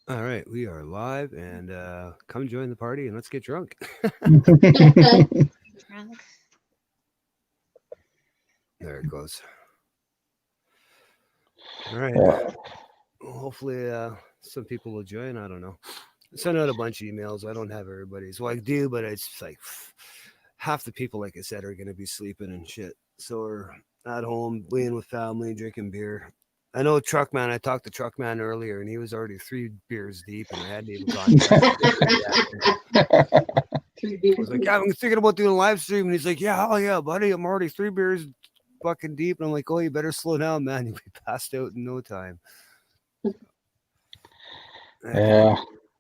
All right, we are live and come join the party and let's get drunk. Drunk. There it goes. All right. Yeah. Well, hopefully, some people will join. I don't know. I sent out a bunch of emails. I don't have everybody's. Well, I do, but it's like half the people, like I said, are going to be sleeping and shit. So we're at home, being with family, drinking beer. I know Truckman. I talked to Truckman earlier, and he was already 3 beers deep, and I hadn't even gone to bed yet. I was like, yeah, I'm thinking about doing a live stream. And he's like, yeah, oh yeah, buddy, I'm already 3 beers fucking deep. And I'm like, oh, you better slow down, man. You'll be passed out in no time. I had, to go, Yeah.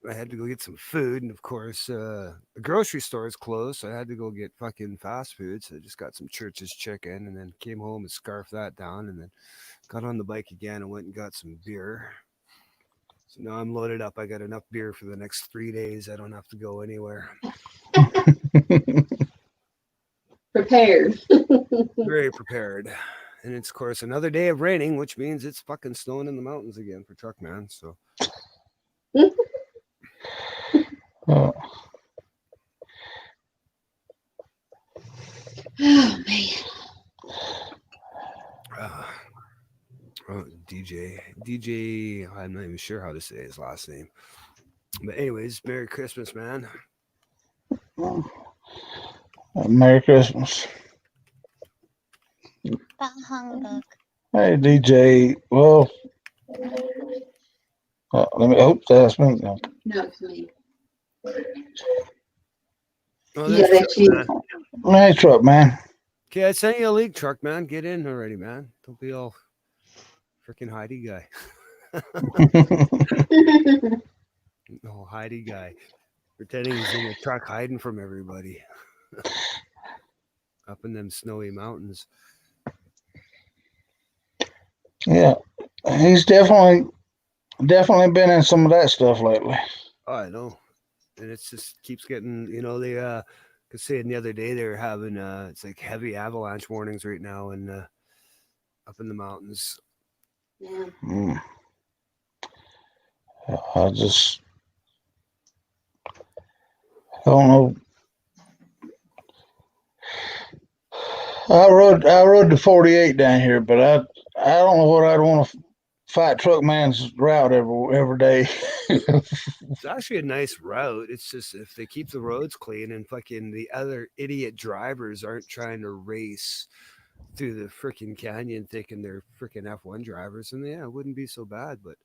I had to go get some food. And of course, the grocery store is closed. So I had to go get fucking fast food. So I just got some Church's chicken and then came home and scarfed that down. And then got on the bike again and went and got some beer. So now I'm loaded up. I got enough beer for the next 3 days. I don't have to go anywhere. Prepared. Very prepared. And it's, of course, another day of raining, which means it's fucking snowing in the mountains again for Truckman. So, Uh, Oh man. uh, DJ, I'm not even sure how to say his last name. But, anyways, Merry Christmas, man. Merry Christmas. Bah humbug. Hey, DJ. Well, let me hope that's me. No, it's me. Oh, Yeah, there's that's you. Truckman. Hey, truck man. Okay, I sent you a link, Truckman. Get in already, man. Don't be all freaking Heidi guy. No, Heidi guy. Pretending he's in a truck hiding from everybody. Up in them snowy mountains. Yeah, he's definitely been in some of that stuff lately. Oh, I know. And it's just keeps getting, they cause saying the other day they were having it's like heavy avalanche warnings right now and up in the mountains. Yeah. Mm. I just I don't know. I rode the 48 down here, but I don't know what I'd want to fight Truckman's route every day. It's actually a nice route. It's just if they keep the roads clean and fucking the other idiot drivers aren't trying to race through the freaking canyon thinking they're freaking F1 drivers, and yeah, it wouldn't be so bad. But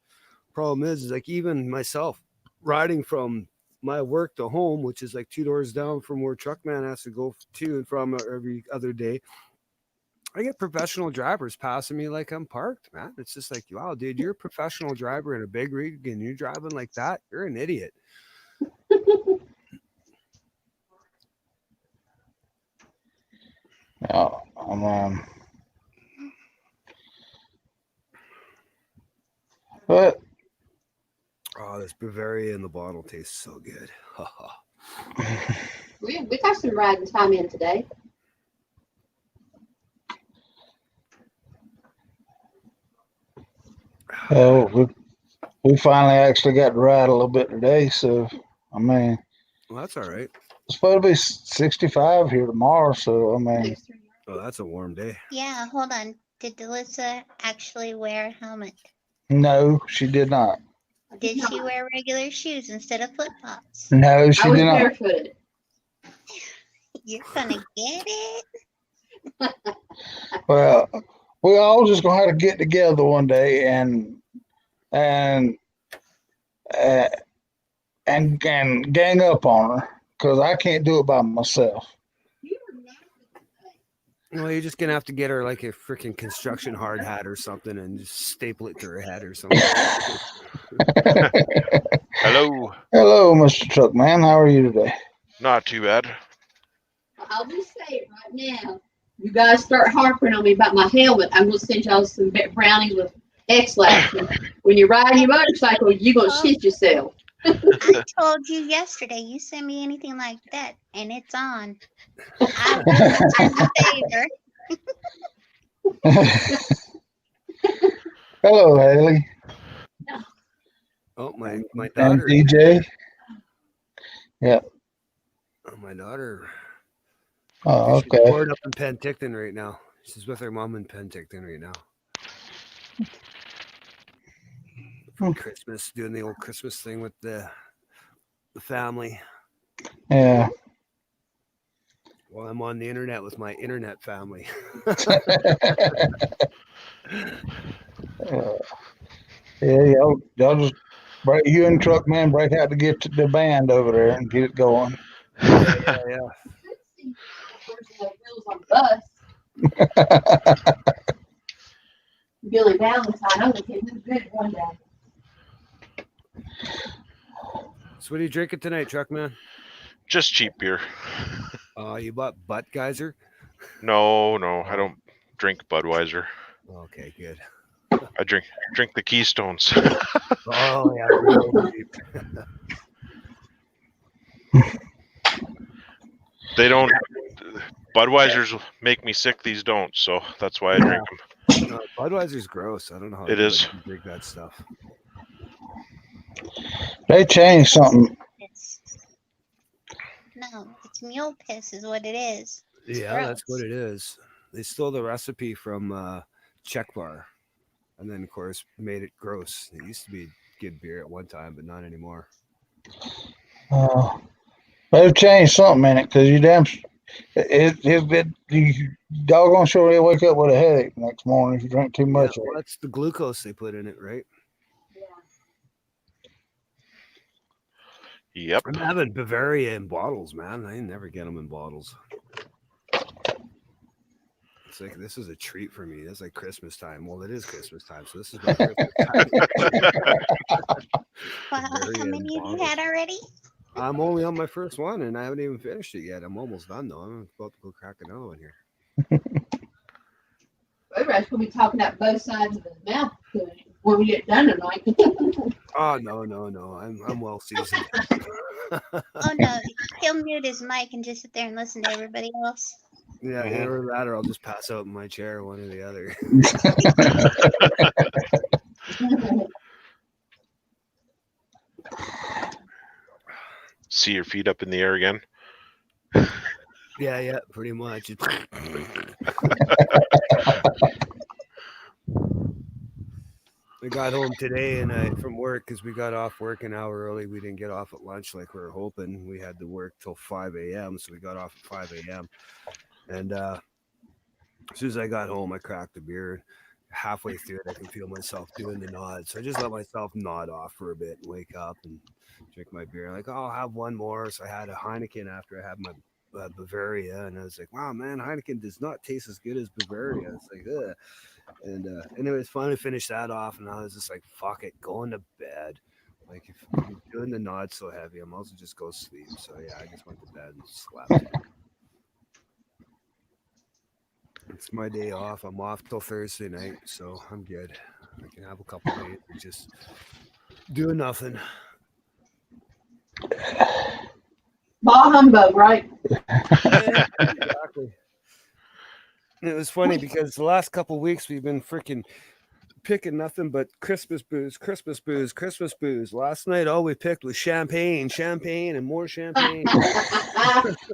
problem is like even myself riding from my work to home, which is like 2 doors down from where Truckman has to go to and from every other day, I get professional drivers passing me like I'm parked, man. It's just like, wow, dude, you're a professional driver in a big rig and you're driving like that. You're an idiot. Yeah, but Oh, this Bavaria in the bottle tastes so good. We got some riding time in today. we finally actually got to ride a little bit today. So I mean, Well, that's all right. it's supposed to be 65 here tomorrow. So I mean, Oh, that's a warm day. Yeah, hold on. Did Delissa actually wear a helmet? no, she did not. Did she wear regular shoes instead of flip flops? No, I she was did not. barefooted. You're gonna get it. Well, we all just gonna have to get together one day and uh, and gang up on her because I can't do it by myself. Well, you're just gonna have to get her like a freaking construction hard hat or something and just staple it to her head or something. Hello. Hello, Mr. Truckman. How are you today? Not too bad. I'll just say it right now. You guys start harping on me about my helmet. I'm going to send y'all some brownies with X-Lax. When you're riding your motorcycle, you're going to shit yourself. I told you yesterday. You send me anything like that, and it's on. I will return the favor. Hello, Haley. Oh, my and daughter. DJ. Oh, my daughter. Oh, She's okay. bored up in Penticton right now. She's with her mom in Penticton right now. For Christmas, doing the old Christmas thing with the family. Yeah. While I'm on the internet with my internet family. Y'all just break you and Truckman break out to get the band over there and get it going. Yeah. Wheels on the bus. Billy Valentine, I'm gonna get him good one day. So what are you drinking tonight, Truckman? Just cheap beer. You bought Budweiser? No, I don't drink Budweiser. Okay, good. I drink the Keystones. Oh yeah, real cheap. They don't. Budweisers make me sick. These don't, so that's why I drink them. No, Budweiser's gross. I don't know how It is. anybody can drink that stuff. They changed something. It's mule piss is what it is. It's Yeah, that's gross. what it is. They stole the recipe from Czech Bar, and then of course made it gross. It used to be good beer at one time, but not anymore. They've changed something in it because you doggone sure you'll wake up with a headache next morning if you drink too much Yeah, of well, it. that's the glucose they put in it, right? Yep. I'm having Bavaria in bottles, man. I never get them in bottles. It's like this is a treat for me. It's like Christmas time. Well, it is Christmas time, so this is my Christmas time. Well, how Bavaria in many have you bottles. had already? I'm only on my first one, and I haven't even finished it yet. I'm almost done though. I'm about to go crack another one here. Everybody's gonna be talking out both sides of his mouth when we get done tonight. Oh no. I'm well seasoned. Oh no, he'll mute his mic and just sit there and listen to everybody else. Yeah, either that or I'll just pass out in my chair, one or the other. See your feet up in the air again. Yeah, pretty much. I got home today and from work because we got off work an hour early. We didn't get off at lunch like we were hoping. We had to work till 5 a.m. So we got off at 5 a.m. And as soon as I got home, I cracked a beer. Halfway through it, I can feel myself doing the nod. So I just let myself nod off for a bit and wake up and drink my beer. Like, oh, I'll have one more. So I had a Heineken after I had my Bavaria, and I was like, wow, man, Heineken does not taste as good as Bavaria. It's like, ugh. And anyways, finally finished that off, and I was just like, fuck it, going to bed. Like, if you're doing the nod so heavy, I'm also just go sleep. So yeah, I just went to bed and slept. It's my day off. I'm off till Thursday night, so I'm good. I can have a couple days of just doing nothing. Bah humbug, right? Yeah, exactly. It was funny because the last couple of weeks we've been freaking picking nothing but Christmas booze. Last night all we picked was champagne, and more champagne.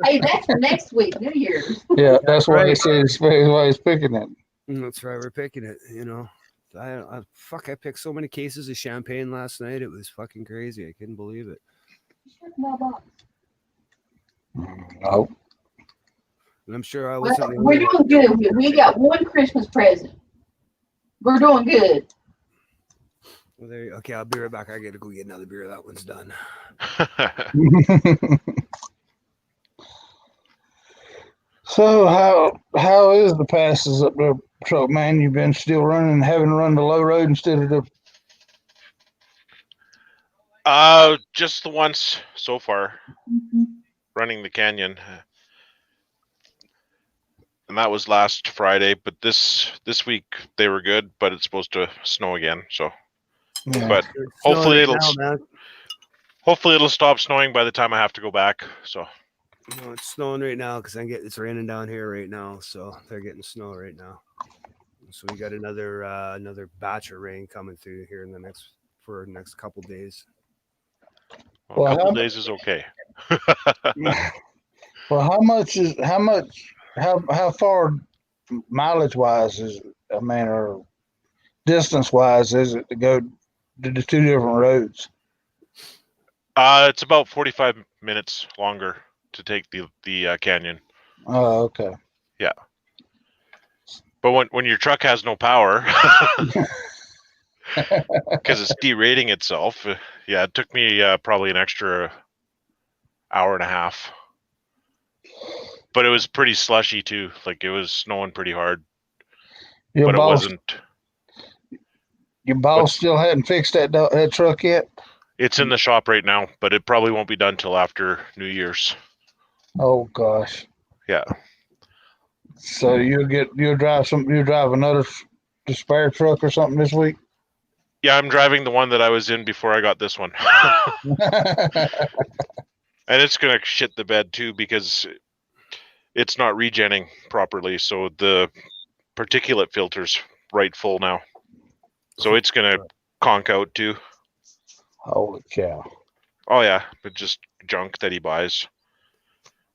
Hey, that's for next week, New Year's. Yeah, that's why right. they say that's why he's picking it. That's right, we're picking it. You know, I picked so many cases of champagne last night. It was fucking crazy. I couldn't believe it. No. And I'm sure I wasn't. the We're only one. doing good. We got one Christmas present. We're doing good. Well, okay, I'll be right back. I got to go get another beer. That one's done. So how is the passes up there, truck man? You've been still having to run the low road instead of the. Just the once so far, running the canyon, and that was last Friday. But this week they were good, but it's supposed to snow again. So, Yeah. but It's hopefully snowing it'll right now, man. hopefully it'll stop snowing by the time I have to go back. So, No, it's snowing right now because it's raining down here right now. So they're getting snow right now. So we got another batch of rain coming through here in the next for the next couple days. Well, Well, a couple how- days is okay. Well, how far mileage wise is it? I mean, or distance wise is it to go to the two different roads? It's about 45 minutes longer to take the canyon. Oh, okay. But when your truck has no power, because it's derating itself, yeah, it took me probably an extra hour and a half. But it was pretty slushy too. Like it was snowing pretty hard, Your but it boss, wasn't. your boss still hadn't fixed that truck yet. It's in the shop right now, but it probably won't be done till after New Year's. Oh gosh. Yeah. So you'll drive another spare truck or something this week. Yeah, I'm driving the one that I was in before I got this one. And it's gonna shit the bed too because it's not regenning properly, so the particulate filter's right full now. So it's gonna conk out too. Holy cow. Oh yeah, but just junk that he buys.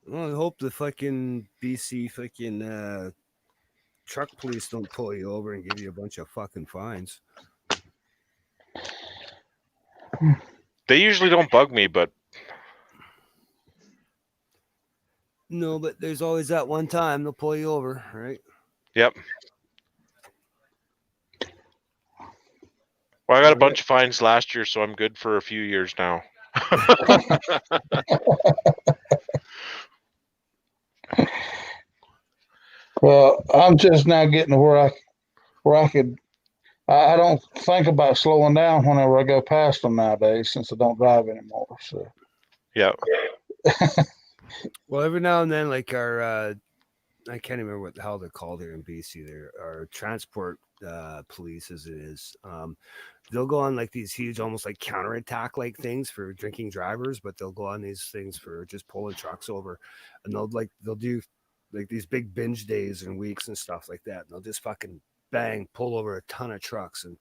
Well, I hope the fucking BC fucking truck police don't pull you over and give you a bunch of fucking fines. They usually don't bug me, but No, but there's always that one time they'll pull you over, right? yep. Well, I got a bunch of fines last year, so I'm good for a few years now. Well, I'm just now getting to where I could. I don't think about slowing down whenever I go past them nowadays, since I don't drive anymore. So Yeah. Well, every now and then, like our I can't remember what the hell they're called here in BC. There are transport police, as it is. They'll go on like these huge, almost like counterattack like things for drinking drivers, but they'll go on these things for just pulling trucks over, and they'll do like these big binge days and weeks and stuff like that. And they'll just fucking bang pull over a ton of trucks and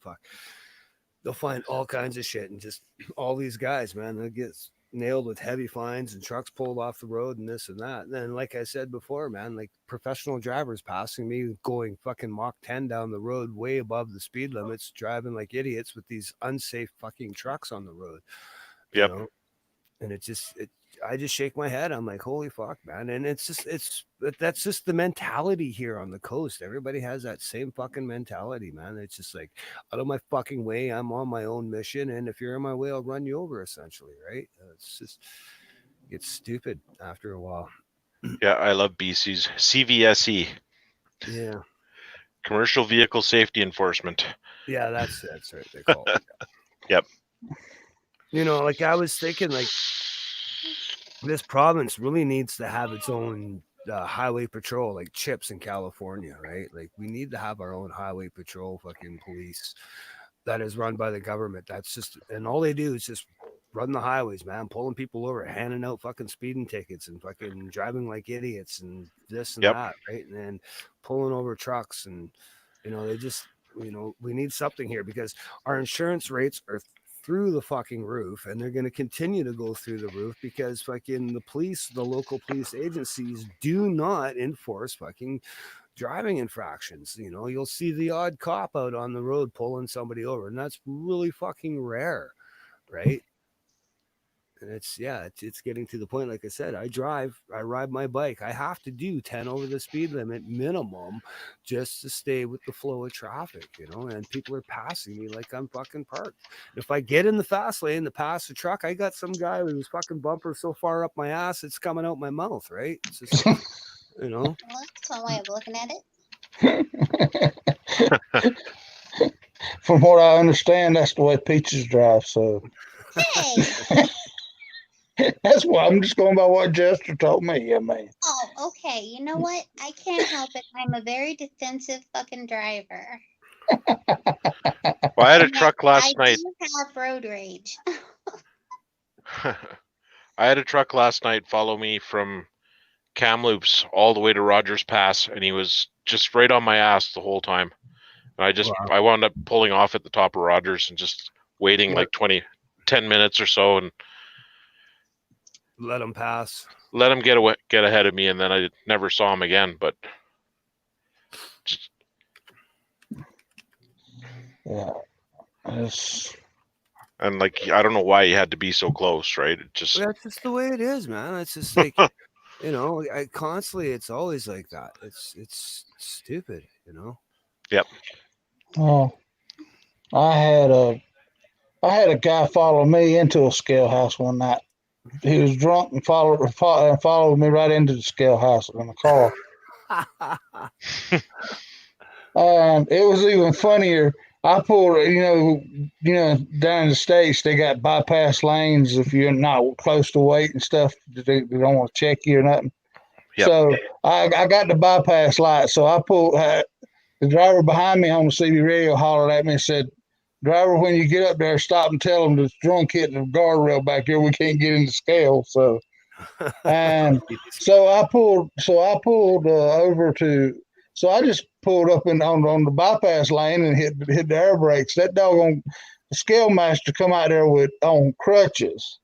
they'll find all kinds of shit, and just all these guys, man, they'll get nailed with heavy fines and trucks pulled off the road and this and that. And then, like I said before, man, like professional drivers passing me going fucking Mach 10 down the road way above the speed limits, driving like idiots with these unsafe fucking trucks on the road. You Yep. know? And I just shake my head. I'm like, holy fuck, man. And that's just the mentality here on the coast. Everybody has that same fucking mentality, man. It's just like, out of my fucking way. I'm on my own mission. And if you're in my way, I'll run you over, essentially. Right. It's just, it's stupid after a while. Yeah, I love BC's CVSE, Yeah. Commercial Vehicle Safety Enforcement. Yeah. That's right. They call it. Yep. You know, like I was thinking, like, this province really needs to have its own highway patrol, like CHIPS in California, right? Like we need to have our own highway patrol fucking police that is run by the government. That's just, and all they do is just run the highways, man, pulling people over, handing out fucking speeding tickets and fucking driving like idiots and this and Yep. that, right? And then pulling over trucks, and they just, we need something here because our insurance rates are through the fucking roof, and they're going to continue to go through the roof because fucking the local police agencies do not enforce fucking driving infractions. You'll see the odd cop out on the road pulling somebody over, and that's really fucking rare, right? And it's getting to the point, like I said, I ride my bike. I have to do 10 over the speed limit minimum just to stay with the flow of traffic, and people are passing me like I'm fucking parked. If I get in the fast lane to pass the truck, I got some guy with his fucking bumper so far up my ass, it's coming out my mouth, right? It's just, Well, that's one way of looking at it. From what I understand, that's the way Peaches drive. So Hey. that's why I'm just going by what Jester told me. I mean, Oh, okay. You know what? I can't help it. I'm a very defensive fucking driver. Well, I had a And truck last I night. do have road rage. I had a truck last night follow me from Kamloops all the way to Rogers Pass, and he was just right on my ass the whole time. And I wound up pulling off at the top of Rogers and just waiting like 10 minutes or so, and Let them pass. let him get ahead of me, and then I never saw him again. But Yeah. and like, I don't know why he had to be so close, right? It just That's just the way it is, man. It's just like, you know, it's always like that. It's stupid, you know. Yep. Oh, I had a guy follow me into a scale house one night. He was drunk and followed me right into the scale house in the car. And it was even funnier. I pulled, down in the States, they got bypass lanes if you're not close to weight and stuff. They don't want to check you or nothing. Yep. So I got the bypass light. So I pulled, the driver behind me on the CB radio hollered at me and said, "Driver, when you get up there, stop and tell them this drunk hit the guardrail back here. We can't get in the scale." So, and so I pulled over to. So I just pulled up on the bypass lane and hit the air brakes. That doggone scale master come out there on crutches,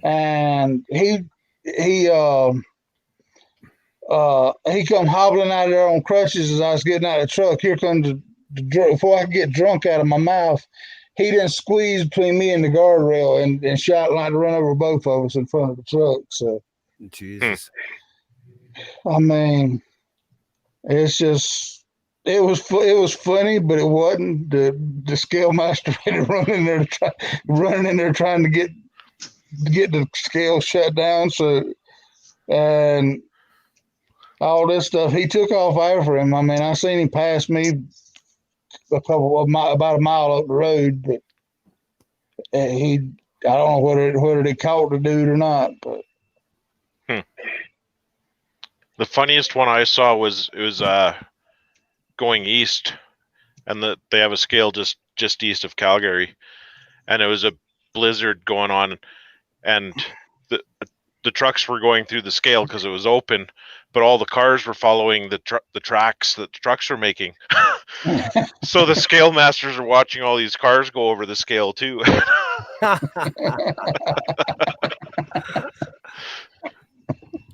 and he come hobbling out of there on crutches as I was getting out of the truck. Here comes the before I could get drunk out of my mouth, he didn't squeeze between me and the guardrail and shot line to run over both of us in front of the truck. So, Jesus. I mean, it's just it was funny, but it wasn't. The scale master running in there trying to get the scale shut down. So, and all this stuff, he took off after him. I mean, I seen him pass me about a mile up the road, but I don't know whether they caught the dude or not. But the funniest one I saw was going east, and they have a scale just east of Calgary, and it was a blizzard going on, and the trucks were going through the scale because it was open, but all the cars were following the tracks that the trucks were making. So the scale masters are watching all these cars go over the scale too.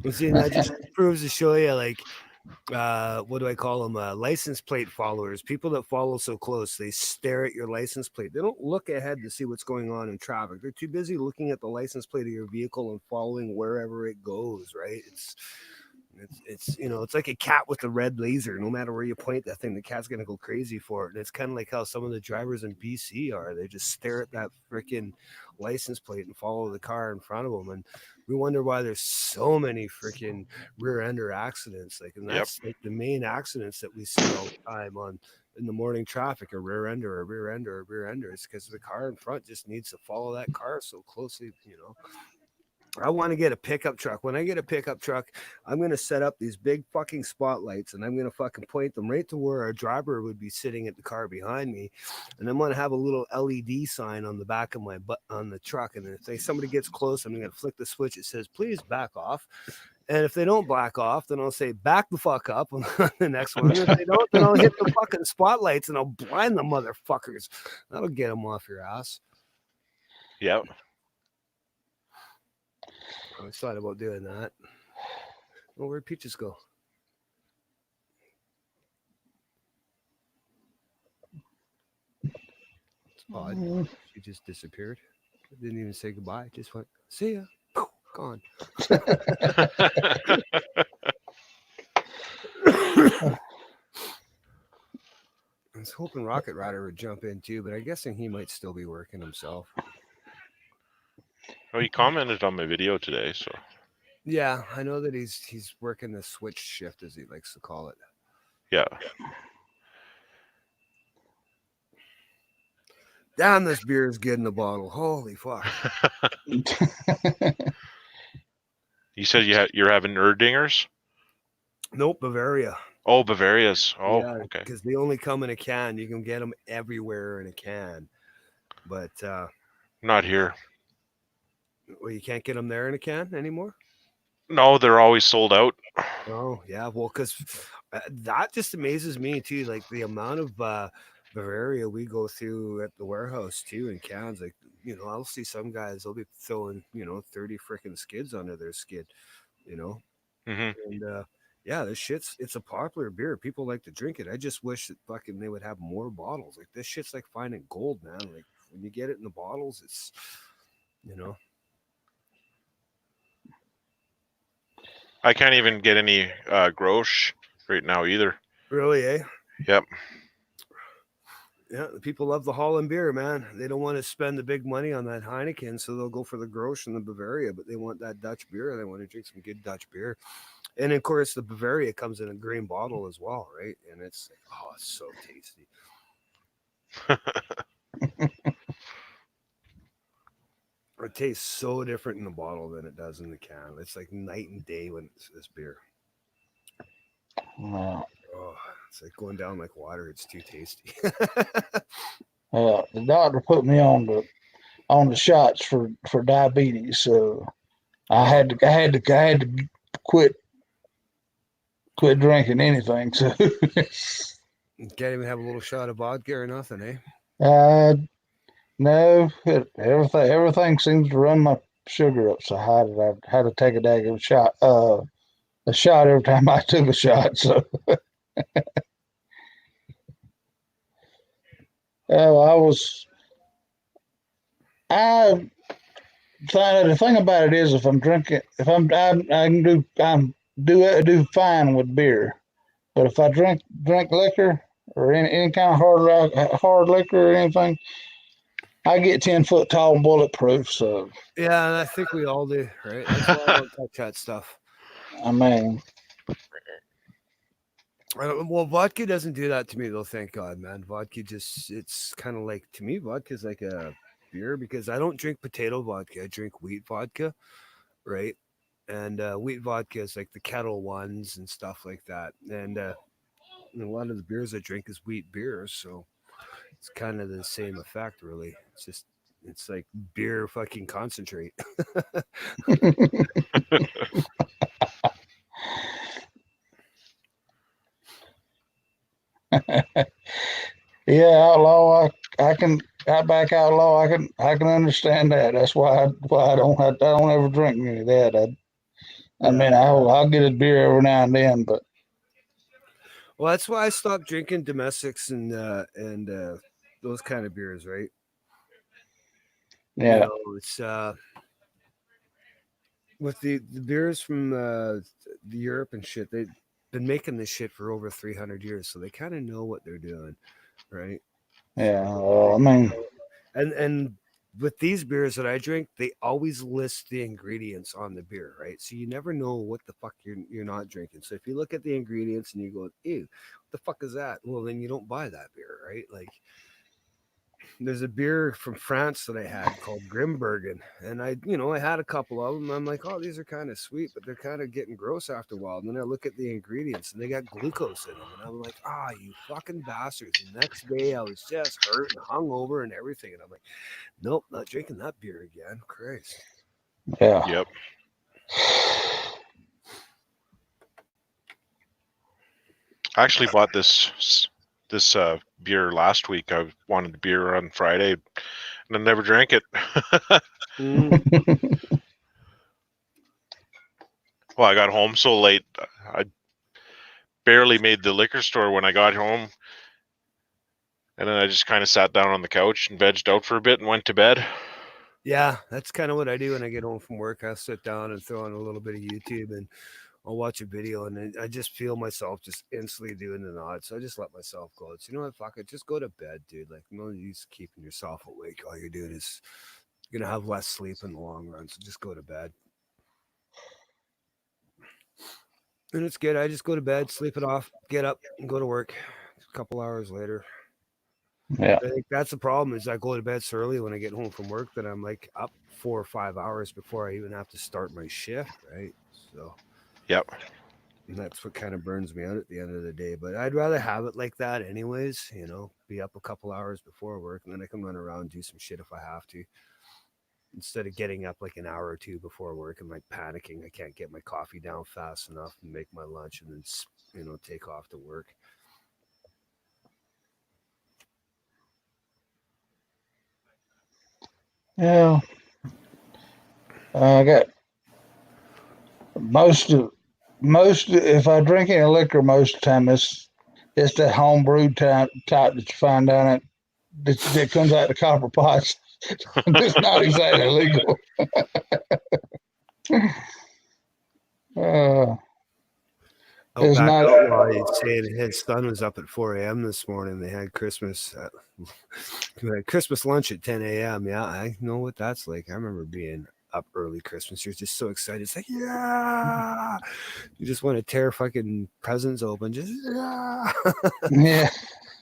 Well, see, that just proves to show you, like, what do I call them? License plate followers. People that follow so close, they stare at your license plate. They don't look ahead to see what's going on in traffic. They're too busy looking at the license plate of your vehicle and following wherever it goes, right? It's it's like a cat with a red laser. No matter where you point that thing, the cat's gonna go crazy for it. And it's kind of like how some of the drivers in BC are. They just stare at that freaking license plate and follow the car in front of them. And we wonder why there's so many freaking rear ender accidents. Like, and that's like the main accidents that we see all the time in the morning traffic, a rear ender, a rear ender, a rear ender. It's because the car in front just needs to follow that car so closely, I want to get a pickup truck. When I get a pickup truck, I'm going to set up these big fucking spotlights, and I'm going to fucking point them right to where a driver would be sitting at the car behind me. And I'm going to have a little LED sign on the back of on the truck. And if somebody gets close, I'm going to flick the switch. It says, "Please back off." And if they don't back off, then I'll say, "Back the fuck up" on the next one. And if they don't, then I'll hit the fucking spotlights and I'll blind the motherfuckers. That'll get them off your ass. Yep. I always thought about doing that. Well, where'd Peaches go? It's odd. She just disappeared. Didn't even say goodbye. Just went, "See ya." Gone. I was hoping Rocket Rider would jump in too, but I'm guessing he might still be working himself. Oh, he commented on my video today, so Yeah, I know that he's working the switch shift, as he likes to call it. yeah. Damn, this beer is good in the bottle. Holy fuck. You said you're having Erdingers? Nope, Bavaria. Oh, Bavaria's. Oh, yeah, okay. Because they only come in a can. You can get them everywhere in a can. But Not here. well, you can't get them there in a can anymore? No, they're always sold out. Oh, yeah. Well, because that just amazes me too. Like the amount of Bavaria we go through at the warehouse too in cans. Like, I'll see some guys, they'll be throwing, 30 freaking skids under their skid, you know. Hmm. And yeah, this shit's it's a popular beer. People like to drink it. I just wish that fucking they would have more bottles. Like this shit's like finding gold, man. Like when you get it in the bottles, it's you know. I can't even get any Grosh right now either. Really, eh? Yep. Yeah, the people love the Holland beer, man. They don't want to spend the big money on that Heineken, so they'll go for the Grosch and the Bavaria, but they want that Dutch beer. They want to drink some good Dutch beer. And of course, the Bavaria comes in a green bottle as well, right? And it's so tasty. It tastes so different in the bottle than it does in the can. It's like night and day when it's this beer. Wow. Oh, it's like going down like water. It's too tasty. The doctor put me on the shots for diabetes, so I had to quit drinking anything. So You can't even have a little shot of vodka or nothing, eh? no, everything seems to run my sugar up so high that I had to take a daggone shot. A shot every time I took a shot. So the thing about it is if I'm drinking, if I can do fine with beer, but if I drink liquor or any kind of hard liquor or anything, I get 10 foot tall and bulletproof. So Yeah, I think we all do, right? That's why I don't touch that stuff. I mean, Well, vodka doesn't do that to me, though. Thank God, man. Vodka it's kind of like, to me, vodka's like a beer because I don't drink potato vodka. I drink wheat vodka, right? And wheat vodka is like the kettle ones and stuff like that. And a lot of the beers I drink is wheat beers. So it's kind of the same effect, really. It's like beer fucking concentrate. yeah, outlaw. I can Outback Outlaw. I can understand that. That's why I don't ever drink any of that. I mean, I'll get a beer every now and then, but Well, that's why I stopped drinking domestics and those kind of beers, right? yeah, It's with the beers from the Europe and shit. They've been making this shit for over 300 years, so they kind of know what they're doing, right? yeah. I mean, And with these beers that I drink, they always list the ingredients on the beer, right? So you never know what the fuck you're not drinking. So if you look at the ingredients and you go, "Ew, what the fuck is that?" Well, then you don't buy that beer, right? Like there's a beer from France that I had called Grimbergen, and I had a couple of them. I'm like, oh, these are kind of sweet, but they're kind of getting gross after a while. And then I look at the ingredients, and they got glucose in them, and I'm like, you fucking bastards! The next day, I was just hurt and hungover and everything, and I'm like, nope, not drinking that beer again. Christ. yeah. Yep. I actually bought this beer last week. I wanted a beer on Friday, and I never drank it. Well, I got home so late. I barely made the liquor store when I got home. And then I just kind of sat down on the couch and vegged out for a bit and went to bed. Yeah, that's kind of what I do when I get home from work. I'll sit down and throw on a little bit of YouTube and I'll watch a video and then I just feel myself just instantly doing the nod. So I just let myself go. It's, you know what, fuck it, just go to bed, dude. Like, no use keeping yourself awake. All you're doing is you're going to have less sleep in the long run. So just go to bed. And it's good. I just go to bed, sleep it off, get up and go to work a couple hours later. Yeah. I think that's the problem is I go to bed so early when I get home from work that I'm like up 4 or 5 hours before I even have to start my shift, right? So Yep. and that's what kind of burns me out at the end of the day. But I'd rather have it like that anyways, be up a couple hours before work and then I can run around and do some shit if I have to. Instead of getting up like an hour or two before work and like panicking, I can't get my coffee down fast enough and make my lunch and then take off to work. Yeah. I got most if I drink any liquor most of the time it's that home brewed type that you find down at that comes out the copper pots. It's not exactly legal. Uh, it's Outback not. Outlaw, he's saying his son was up at 4 a.m. this morning. They had Christmas Christmas lunch at 10 a.m. Yeah, I know what that's like. I remember being up early Christmas. You're just so excited. It's like, yeah. You just want to tear fucking presents open. Just yeah. Yeah.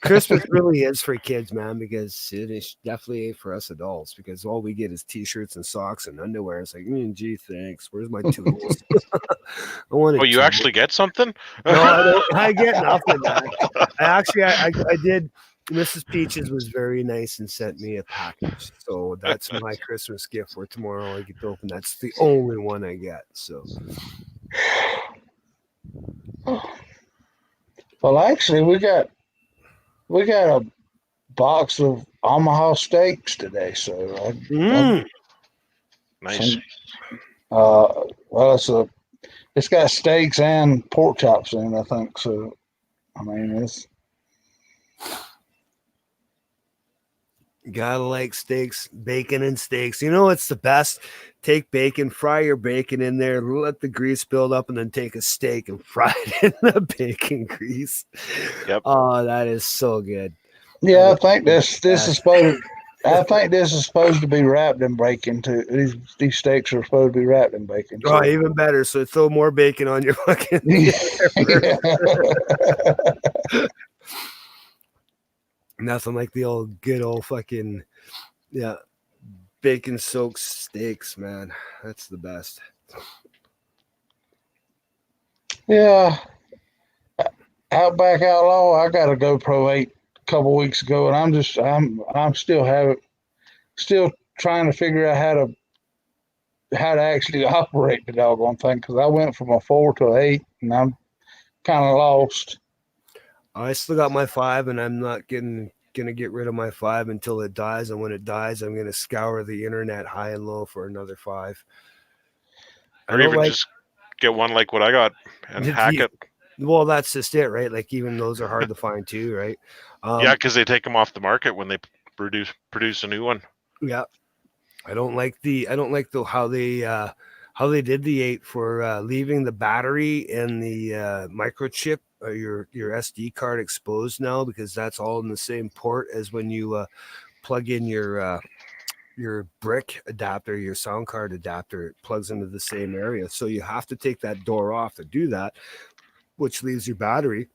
Christmas really is for kids, man, because it is definitely for us adults because all we get is t-shirts and socks and underwear. It's like, gee, thanks. Where's my tools? I want Oh, you actually get something? No, I don't. I get nothing, man. I did. Mrs. Peaches was very nice and sent me a package. So that's my Christmas gift for tomorrow. I get to open. That's the only one I get. So Well, actually, we got a box of Omaha steaks today. So Nice. well, it's got steaks and pork chops in it, I think. So, I mean, it's gotta like steaks, bacon and steaks. You know it's the best? Take bacon, fry your bacon in there, let the grease build up, and then take a steak and fry it in the bacon grease. Yep. Oh, that is so good. yeah. I think this is supposed. I think this is supposed to be wrapped in bacon too. These steaks are supposed to be wrapped in bacon. So. Oh, even better. So throw more bacon on your fucking. Nothing like the old good old fucking bacon soaked steaks, man. That's the best. Yeah. Outback Outlaw, I got a GoPro 8 a couple weeks ago, and I'm still trying to figure out how to actually operate the doggone thing because I went from a 4 to an 8, and I'm kind of lost. I still got my 5, and I'm not gonna get rid of my 5 until it dies. And when it dies, I'm gonna scour the internet high and low for another 5. Or even just get one like what I got and hack it. Well, that's just it, right? Like even those are hard to find too, right? Yeah, because they take them off the market when they produce a new one. Yeah, I don't like the how they did the 8 for leaving the battery and the microchip or your SD card exposed now because that's all in the same port as when you plug in your brick adapter, your sound card adapter. It plugs into the same area, so you have to take that door off to do that, which leaves your battery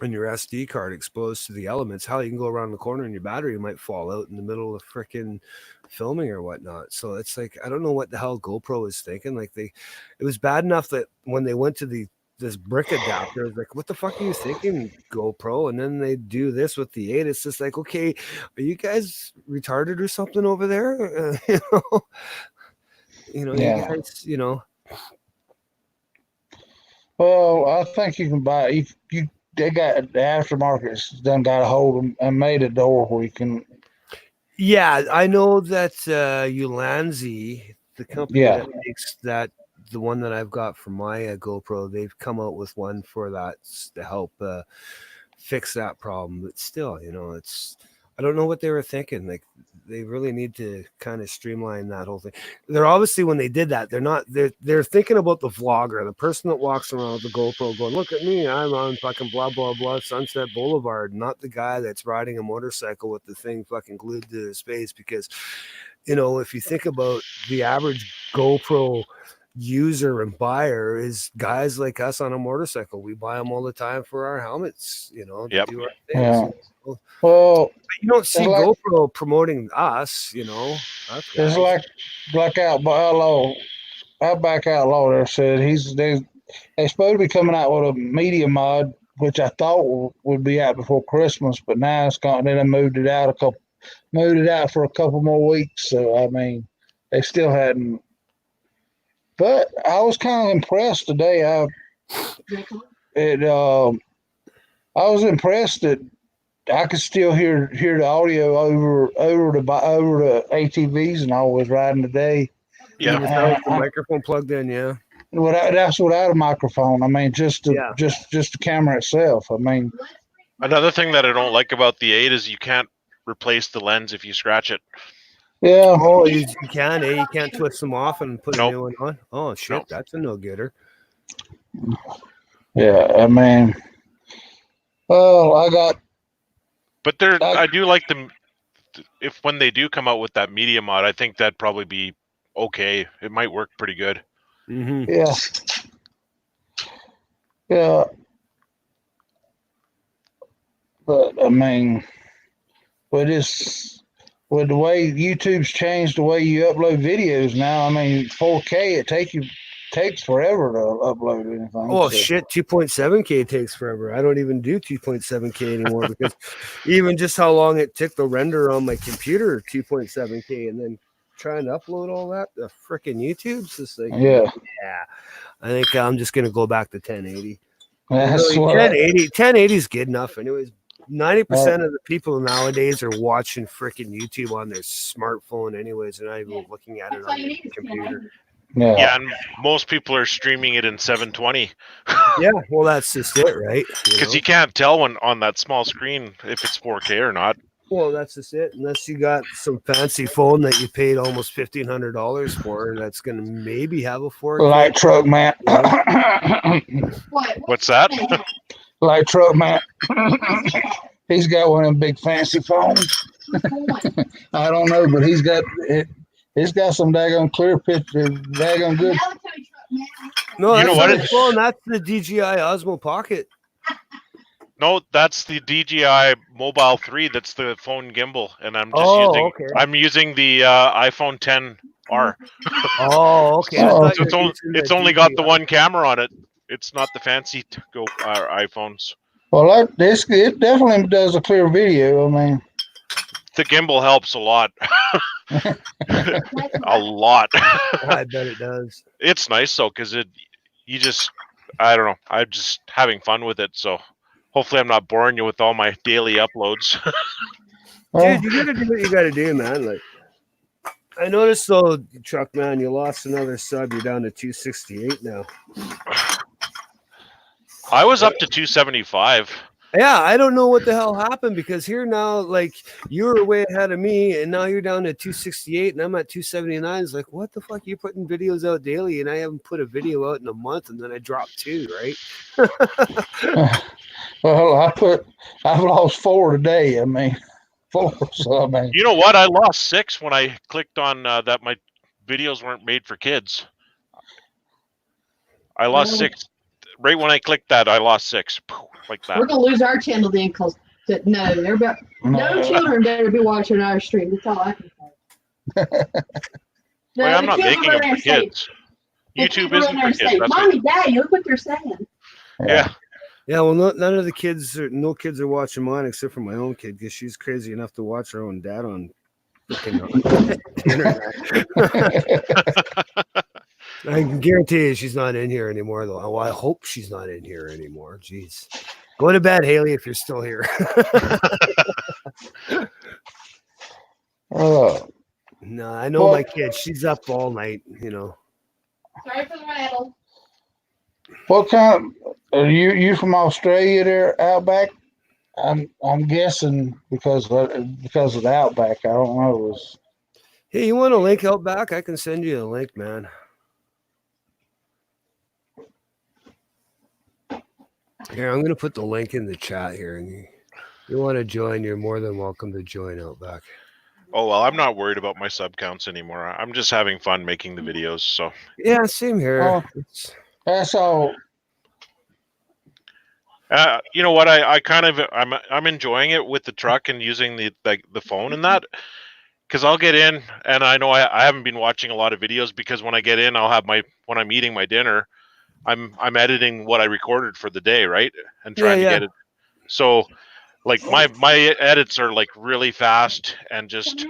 and your SD card exposed to the elements. How you can go around the corner and your battery might fall out in the middle of freaking filming or whatnot. So it's like, I don't know what the hell GoPro is thinking. Like it was bad enough that when they went to this brick adapter, like, what the fuck are you thinking, GoPro? And then they do this with the 8. It's just like, okay, are you guys retarded or something over there? You guys, Well, I think you can buy they got the aftermarket's done got a hold them and made a door where you can. Yeah, I know that Ulanzi, the company that makes that, the one that I've got for my GoPro, they've come out with one for that to help fix that problem. But still, I don't know what they were thinking. Like they really need to kind of streamline that whole thing. They're obviously, when they did that, they're thinking about the vlogger, the person that walks around with the GoPro going, look at me, I'm on fucking blah blah blah Sunset Boulevard, not the guy that's riding a motorcycle with the thing fucking glued to his face. Because if you think about the average GoPro user and buyer is guys like us on a motorcycle. We buy them all the time for our helmets, to do our things. Yeah. Well, you don't see GoPro promoting us, It's like Outback Outlaw there said they supposed to be coming out with a media mod, which I thought would be out before Christmas, but now it's gone. Then they moved it out for a couple more weeks. So I mean, they still hadn't. But I was kind of impressed today. I was impressed that I could still hear the audio over the ATVs and all was riding today. Yeah. Without the microphone plugged in, yeah. That's without a microphone. I mean, just the camera itself. I mean, Another thing that I don't like about the 8 is you can't replace the lens if you scratch it. yeah. Oh, you can, eh? You can't twist them off and put a new one on. Oh shit, Nope. that's a no-gooder. Yeah, I mean, well, But I do like them. If when they do come out with that media mod, I think that'd probably be okay. It might work pretty good. Mm-hmm. yeah. But I mean, with the way YouTube's changed the way you upload videos now, I mean, 4K takes forever to upload anything. Oh shit, 2.7K takes forever. I don't even do 2.7K anymore because even just how long it took to render on my computer 2.7K and then trying to upload all that to freaking YouTube's just like yeah. I think I'm just gonna go back to 1080. That's Really, what 1080 is good enough. Anyways, 90% of the people nowadays are watching freaking YouTube on their smartphone. Anyways, they're not even looking at it on their computer. Yeah, and most people are streaming it in 720. Yeah, well, that's just it, right? Because you can't tell when on that small screen if it's 4K or not. Well, that's just it. Unless you got some fancy phone that you paid almost $1,500 for, that's gonna maybe have a 4K. Light truck man. What's that? Light truck man. He's got one of them big fancy phones. I don't know, but he's got it. It's got some daggone clear picture, daggone good. No, You know what? that's phone. That's the DJI Osmo Pocket. No, that's the DJI Mobile 3. That's the phone gimbal, and I'm just okay. I'm using the iPhone 10R. Oh, okay. Oh. So it's only got the one camera on it. It's not the fancy iPhones. Well, it definitely does a clear video. I mean, The gimbal helps a lot. A lot. I bet it does. It's nice though, because I don't know. I'm just having fun with it. So hopefully I'm not boring you with all my daily uploads. well, Dude, you gotta do what you gotta do, man. Like, I noticed though, Truck Man, you lost another sub. You're down to 268 now. I was up to 275. Yeah, I don't know what the hell happened because here now, like, you were way ahead of me, and now you're down to 268, and I'm at 279. It's like, what the fuck? You're putting videos out daily, and I haven't put a video out in a month, and then I dropped 2, right? well, I've lost 4 today. I mean, 4. So I mean, You know what? I lost 6 when I clicked on that my videos weren't made for kids. I lost 6. Right when I clicked that, I lost 6. Like that. We're gonna lose our channel then, because no children better be watching our stream. That's all I can say. No, Well, I'm the not children making run them there for and say- kids. the YouTube children isn't run there for and kids. say, That's Mommy, Daddy, look what they're saying. Yeah. Yeah, well, none of the kids, no kids are watching mine except for my own kid because she's crazy enough to watch her own dad on freaking internet. I can guarantee you she's not in here anymore, though. Well, I hope she's not in here anymore. Jeez. Go to bed, Haley, if you're still here. No, I know my kid. She's up all night, you know. Sorry for the rattle. what kind? Are you from Australia there, Outback? I'm guessing because of the Outback. I don't know. Hey, you want a link out back? I can send you a link, man. Here, I'm gonna put the link in the chat here, and you want to join? You're more than welcome to join Outback. Oh well, I'm not worried about my sub counts anymore. I'm just having fun making the videos. So Yeah, same here. Oh. That's all. you know what? I'm enjoying it with the truck and using the phone and that. Because I'll get in and I know I haven't been watching a lot of videos because when I get in, I'll have when I'm eating my dinner, I'm editing what I recorded for the day, right? And trying to get it. So like my edits are like really fast and just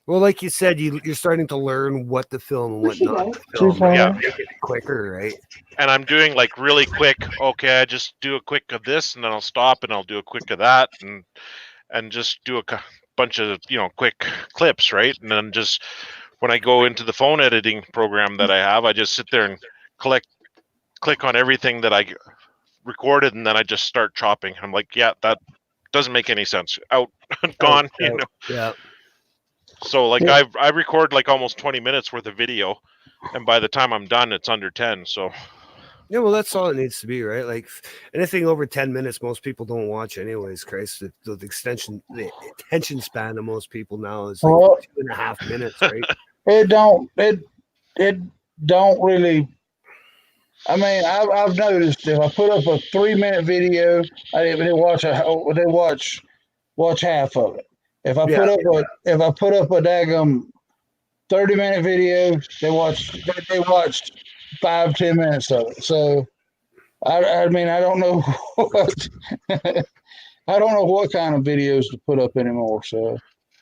Well, like you said, you're starting to learn what to film and what not to film. Yeah. Make it quicker, right? and I'm doing like really quick. Okay, I just do a quick of this and then I'll stop and I'll do a quick of that, and and just do a bunch of quick clips, right? And then just when I go into the phone editing program that I have, I just sit there and click on everything that I recorded, and then I just start chopping. I'm like, yeah, that doesn't make any sense. Out, gone. Yeah. So like Yeah. I record like almost 20 minutes worth of video, and by the time I'm done, it's under 10. So Yeah, well, that's all it needs to be, right? Like anything over 10 minutes, most people don't watch anyways. Christ, the attention span of most people now is like Well, 2.5 minutes, right? it don't really. I mean, I've noticed if I put up a 3-minute video, they watch half of it. If I put up a daggum 30-minute video, they watch 5-10 minutes of it. So I mean, I don't know what I don't know what kind of videos to put up anymore. So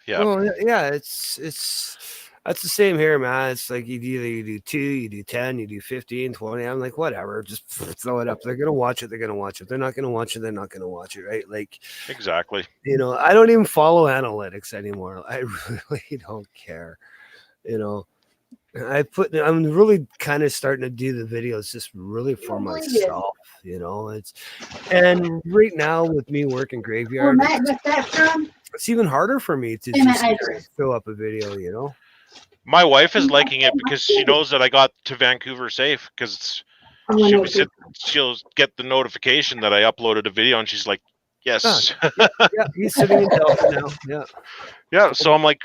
yeah. Well, yeah, it's that's the same here, man. It's like you do 2, you do 10, you do 15, 20. I'm like, whatever, just throw it up. They're gonna watch it. They're gonna watch it. They're not gonna watch it. They're not gonna watch it, right? Like, Exactly. I don't even follow analytics anymore. I really don't care. I'm really kind of starting to do the videos just really for myself. And right now with me working Where graveyard, Matt got that from? it's even harder for me to Send that just address. fill up a video. My wife is liking it because she knows that I got to Vancouver safe, because she'll get the notification that I uploaded a video, and she's like, yes. Yeah, he's sitting in Delta now. Yeah. Yeah, so I'm like,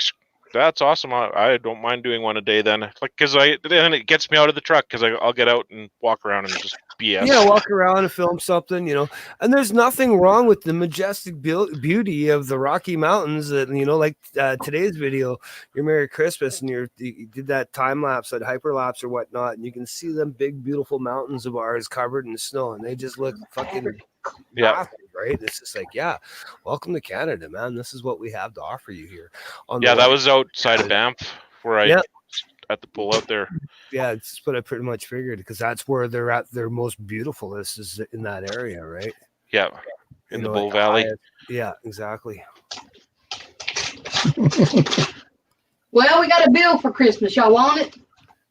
that's awesome. I don't mind doing one a day then, like, because then it gets me out of the truck, because I'll get out and walk around and just BS. Yeah, walk around and film something, and there's nothing wrong with the majestic beauty of the Rocky Mountains. That like today's video, your Merry Christmas, and you did that time lapse, that hyperlapse or whatnot, and you can see them big, beautiful mountains of ours covered in snow, and they just look fucking massive, right? It's just like, yeah, welcome to Canada, man. This is what we have to offer you here. That was outside of Banff where I at the pool out there. Yeah, it's what I pretty much figured, because that's where they're at their most beautiful. This is in that area, right? Yeah, in the Bull Valley. Yeah, exactly. Well, we got a bill for Christmas. Y'all want it?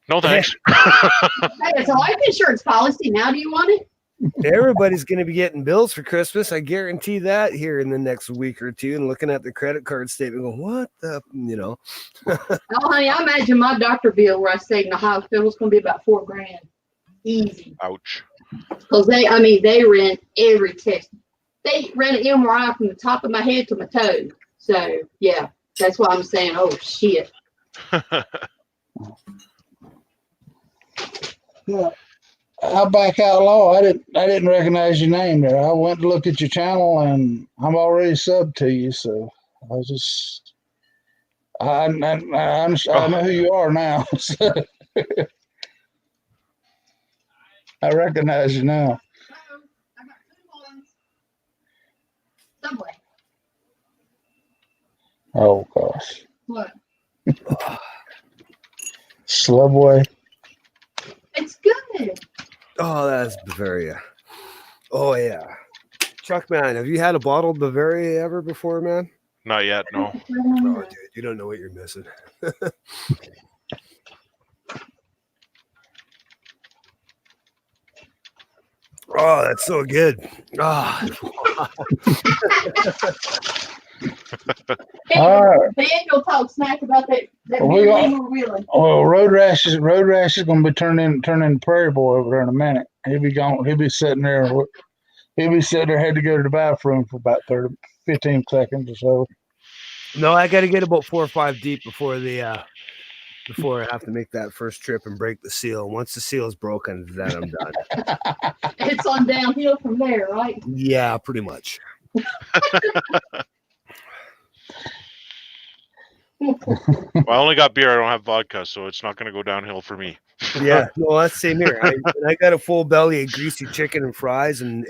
No thanks. Hey, it's a life insurance policy. Now, do you want it? Everybody's going to be getting bills for Christmas. I guarantee that here in the next week or two, and looking at the credit card statement, going, what the, Oh, honey, I imagine my doctor bill where I stayed in the hospital is going to be about $4,000. Easy. Ouch. Because they ran every test. They ran an MRI from the top of my head to my toe. So, yeah, that's why I'm saying, oh, shit. yeah. I back outlaw. I didn't recognize your name there. I went to look at your channel, and I'm already subbed to you. So I was just, I know who you are now. So I recognize you now. I got 2 ones. Subway. Oh gosh, What? Subway. It's good. Oh, that's Bavaria. Oh, yeah. Chuck, man, have you had a bottled Bavaria ever before, man? Not yet, no. Oh, dude, you don't know what you're missing. Oh, that's so good. All right. Daniel talk smack about that We got- beer we were wheeling. Oh, Road Rash is going to be turning Prairie Boy over there in a minute. He'll be gone. He'll be sitting there. Had to go to the bathroom for about 15 seconds or so. No, I got to get about 4 or 5 deep before I have to make that first trip and break the seal. Once the seal is broken, then I'm done. It's on downhill from there, right? Yeah, pretty much. Well, I only got beer. I don't have vodka, so it's not going to go downhill for me. Yeah, no, that's same here. I got a full belly of greasy chicken and fries and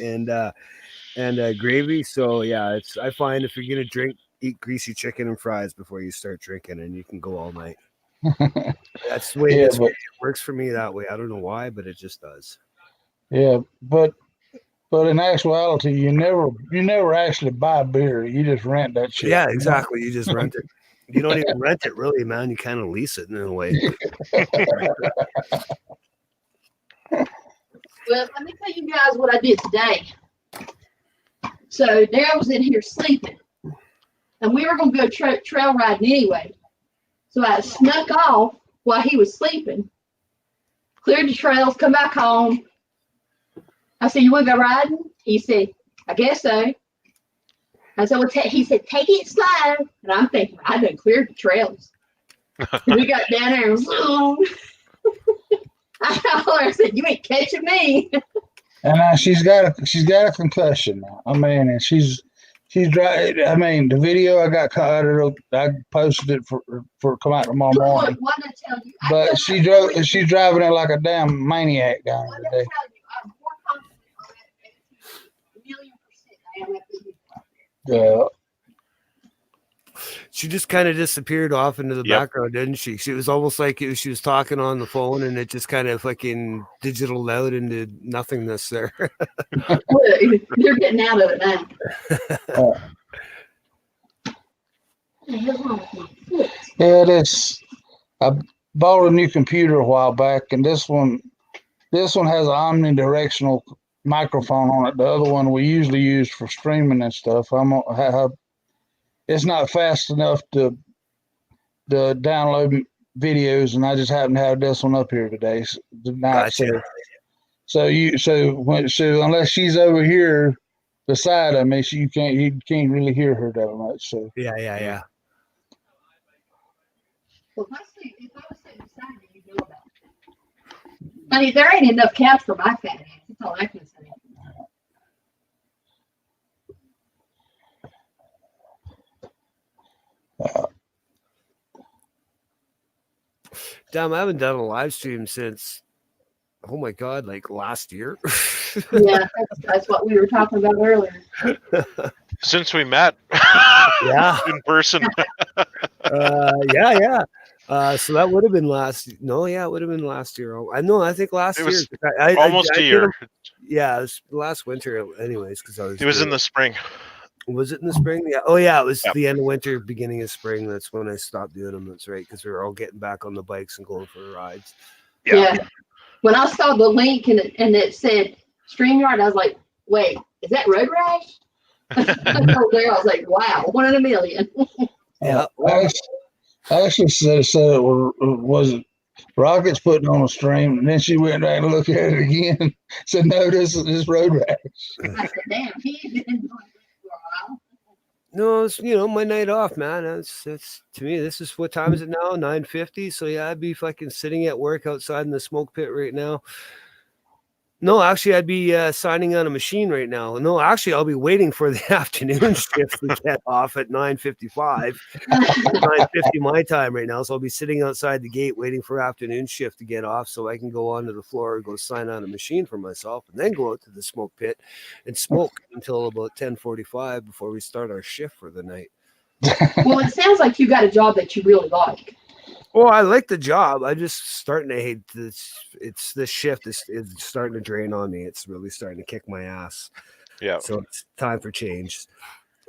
gravy. So yeah, I find if you're gonna eat greasy chicken and fries before you start drinking, and you can go all night. That's the way it works for me that way. I don't know why, but it just does. Yeah, but But in actuality, you never actually buy beer. You just rent that shit. Yeah, exactly. You just rent it. You don't even rent it, really, man. You kind of lease it in a way. Well, let me tell you guys what I did today. So Daryl was in here sleeping, and we were going to go trail riding anyway. So I snuck off while he was sleeping, cleared the trails, come back home. I said, "You want to go riding?" He said, "I guess so." I said, "Well, he said, take it slow." And I'm thinking, I done cleared the trails. We got down there and zoom. I said, "You ain't catching me." And she's got a concussion now. I mean, and she's driving. I mean, the video I got caught. I posted it for come out tomorrow morning. What did I tell you? But she's driving it like a damn maniac down What there did I today. tell you? I'm more confident on that 1,000,000% I am at the Yeah. She just kind of disappeared off into the Yep. background, didn't she? She was almost like she was talking on the phone, and it just kind of fucking digital out into nothingness there. Look, they're getting out of it now. What the hell's wrong with my foot? Yeah, this. I bought a new computer a while back, and this one has an omnidirectional microphone on it. The other one we usually use for streaming and stuff. It's not fast enough to download videos, and I just happen to have this one up here today. Gotcha. So unless she's over here beside of me, you can't really hear her that much. So Yeah. Well, if I was sitting beside you, you'd know about it. I mean, there ain't enough couch for my fat ass. That's all I can say. Damn, I haven't done a live stream since, oh my God, like last year. Yeah, that's what we were talking about earlier. Since we met Yeah. in person. Yeah. So that would have been last. No, yeah, it would have been last year. I think last It year. was I almost a did year. Yeah, it was last winter, anyways, because I was. It was in doing- the spring. Was it in the spring? Yeah. Oh, yeah. It was Yep. the end of winter, beginning of spring. That's when I stopped doing them. That's right, because we were all getting back on the bikes and going for rides. Yeah. When I saw the link and it said StreamYard, I was like, wait, is that Road Rash? I was like, wow, 1 in a million. Yeah. I actually said it was Rockets putting on a stream, and then she went back and looked at it again. Said, "No, this is Road Rash." I said, damn, he's been doing this for a while. No, it's my night off, man. That's to me. This is what time is it now? 9:50. So yeah, I'd be fucking sitting at work outside in the smoke pit right now. No, actually, I'd be signing on a machine right now. No, actually, I'll be waiting for the afternoon shift to get off at 9:55. 9:50 my time right now. So I'll be sitting outside the gate waiting for afternoon shift to get off so I can go onto the floor and go sign on a machine for myself and then go out to the smoke pit and smoke until about 10:45 before we start our shift for the night. Well, it sounds like you got a job that you really like. Well, I like the job. I'm just starting to hate this. This shift is starting to drain on me. It's really starting to kick my ass. Yeah. So it's time for change.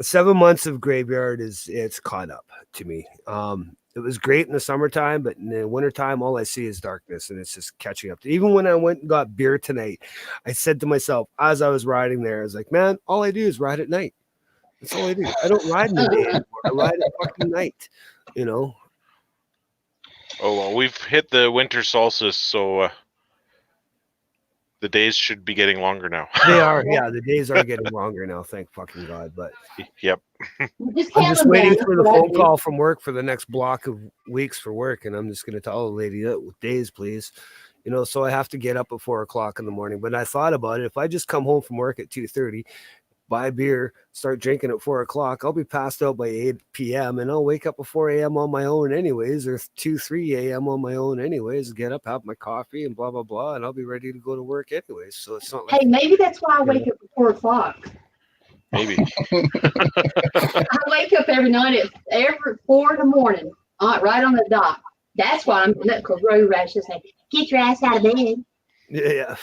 7 months of graveyard it's caught up to me. It was great in the summertime, but in the wintertime, all I see is darkness, and it's just catching up. Even when I went and got beer tonight, I said to myself as I was riding there, I was like, man, all I do is ride at night. That's all I do. I don't ride in the day anymore. I ride at fucking night, Oh, well, we've hit the winter solstice, so the days should be getting longer now. They are, yeah. The days are getting longer now, thank fucking God. But Yep. I'm just waiting for the phone call from work for the next block of weeks for work, and I'm just going to tell the lady days, please. So I have to get up at 4:00 in the morning. But I thought about it. If I just come home from work at 2:30, buy beer, start drinking at 4:00, I'll be passed out by 8 p.m. and I'll wake up at 4 a.m. on my own anyways, or 3 a.m. on my own anyways, get up, have my coffee and blah, blah, blah. And I'll be ready to go to work anyways. So it's not like, Hey, maybe that's why I wake up at 4:00. Maybe. I wake up every night at every 4 in the morning, right on the dot. That's why I'm doing that, because Road Rash is saying, get your ass out of bed. yeah.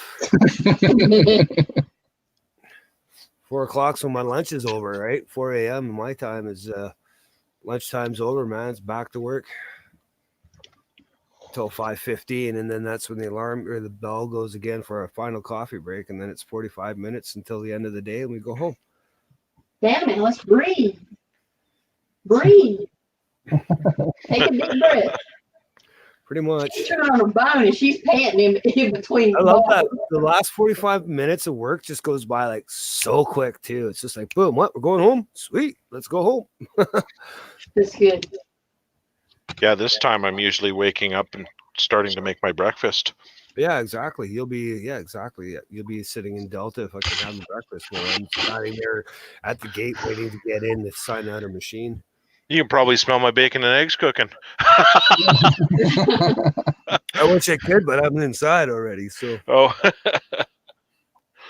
4 o'clock's when my lunch is over, right? 4 a.m. My time is lunchtime's over, man. It's back to work till 5:15, and then that's when the alarm or the bell goes again for our final coffee break, and then it's 45 minutes until the end of the day, and we go home. Damn it, let's breathe. Breathe. Take a deep breath. Pretty much. She's turning on a bone and she's panting in between. I love that. The last 45 minutes of work just goes by like so quick too. It's just like, boom, what? We're going home? Sweet. Let's go home. That's good. Yeah, this time I'm usually waking up and starting to make my breakfast. Yeah, exactly. You'll be sitting in Delta if I can have breakfast while I'm standing there at the gate waiting to get in to sign out our machine. You can probably smell my bacon and eggs cooking. I wish I could, but I'm inside already. So Oh,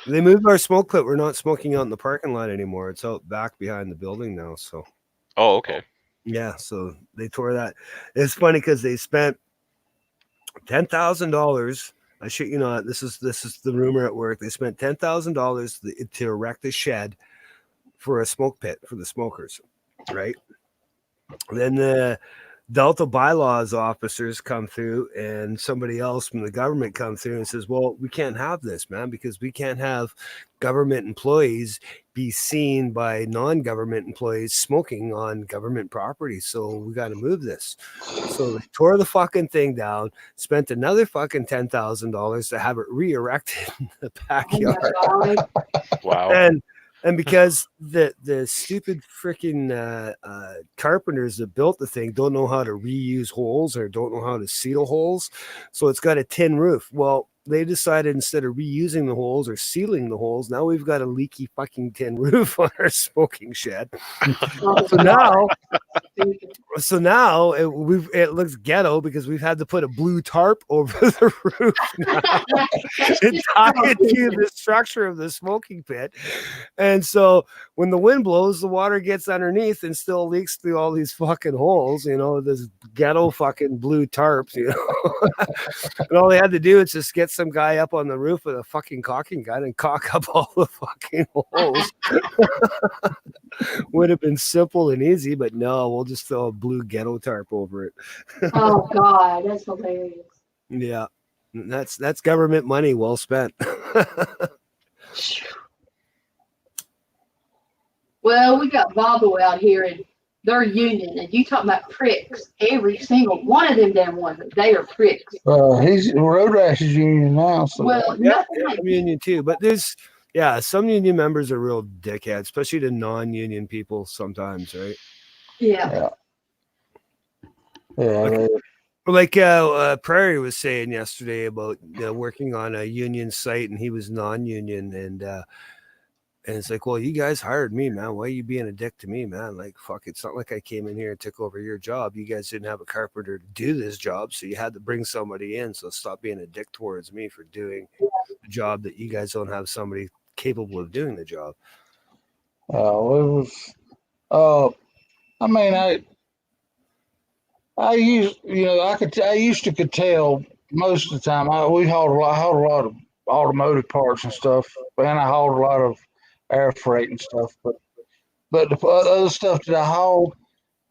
they moved our smoke pit. We're not smoking out in the parking lot anymore. It's out back behind the building now. So oh, okay. yeah, so they tore that. It's funny because they spent $10,000. I shit you not. This is the rumor at work. They spent $10,000 to erect a shed for a smoke pit for the smokers, right? Then the Delta bylaws officers come through, and somebody else from the government comes through and says, well, we can't have this, man, because we can't have government employees be seen by non-government employees smoking on government property. So we got to move this. So they tore the fucking thing down, spent another fucking $10,000 to have it re-erected in the backyard. Oh my God. Wow. And because the stupid freaking carpenters that built the thing don't know how to reuse holes or don't know how to seal holes, so it's got a tin roof. Well, they decided instead of reusing the holes or sealing the holes, now we've got a leaky fucking tin roof on our smoking shed. So now it looks ghetto because we've had to put a blue tarp over the roof now to tie it to the structure of the smoking pit. And so when the wind blows, the water gets underneath and still leaks through all these fucking holes, this ghetto fucking blue tarps, And all they had to do is just get some guy up on the roof with a fucking caulking gun and caulk up all the fucking holes. Would have been simple and easy, but no, we'll just throw a blue ghetto tarp over it. Oh God, that's hilarious. Yeah, that's government money well spent. Well, we got Bobo out here and they're union, and you talking about pricks. Every single one of them damn ones, they are pricks. He's Road Rash is union now, so Well, Yeah, nothing like I'm union too, but some union members are real dickheads, especially the non-union people sometimes, right? yeah. Like Prairie was saying yesterday about working on a union site, and he was non-union, and it's like, well, you guys hired me, man. Why are you being a dick to me, man? Like, fuck, it's not like I came in here and took over your job. You guys didn't have a carpenter to do this job, so you had to bring somebody in. So stop being a dick towards me for doing the job that you guys don't have somebody capable of doing the job. it was. I used to could tell most of the time. We hauled a lot of automotive parts and stuff, and I hauled a lot of air freight and stuff. But the other stuff that I hauled,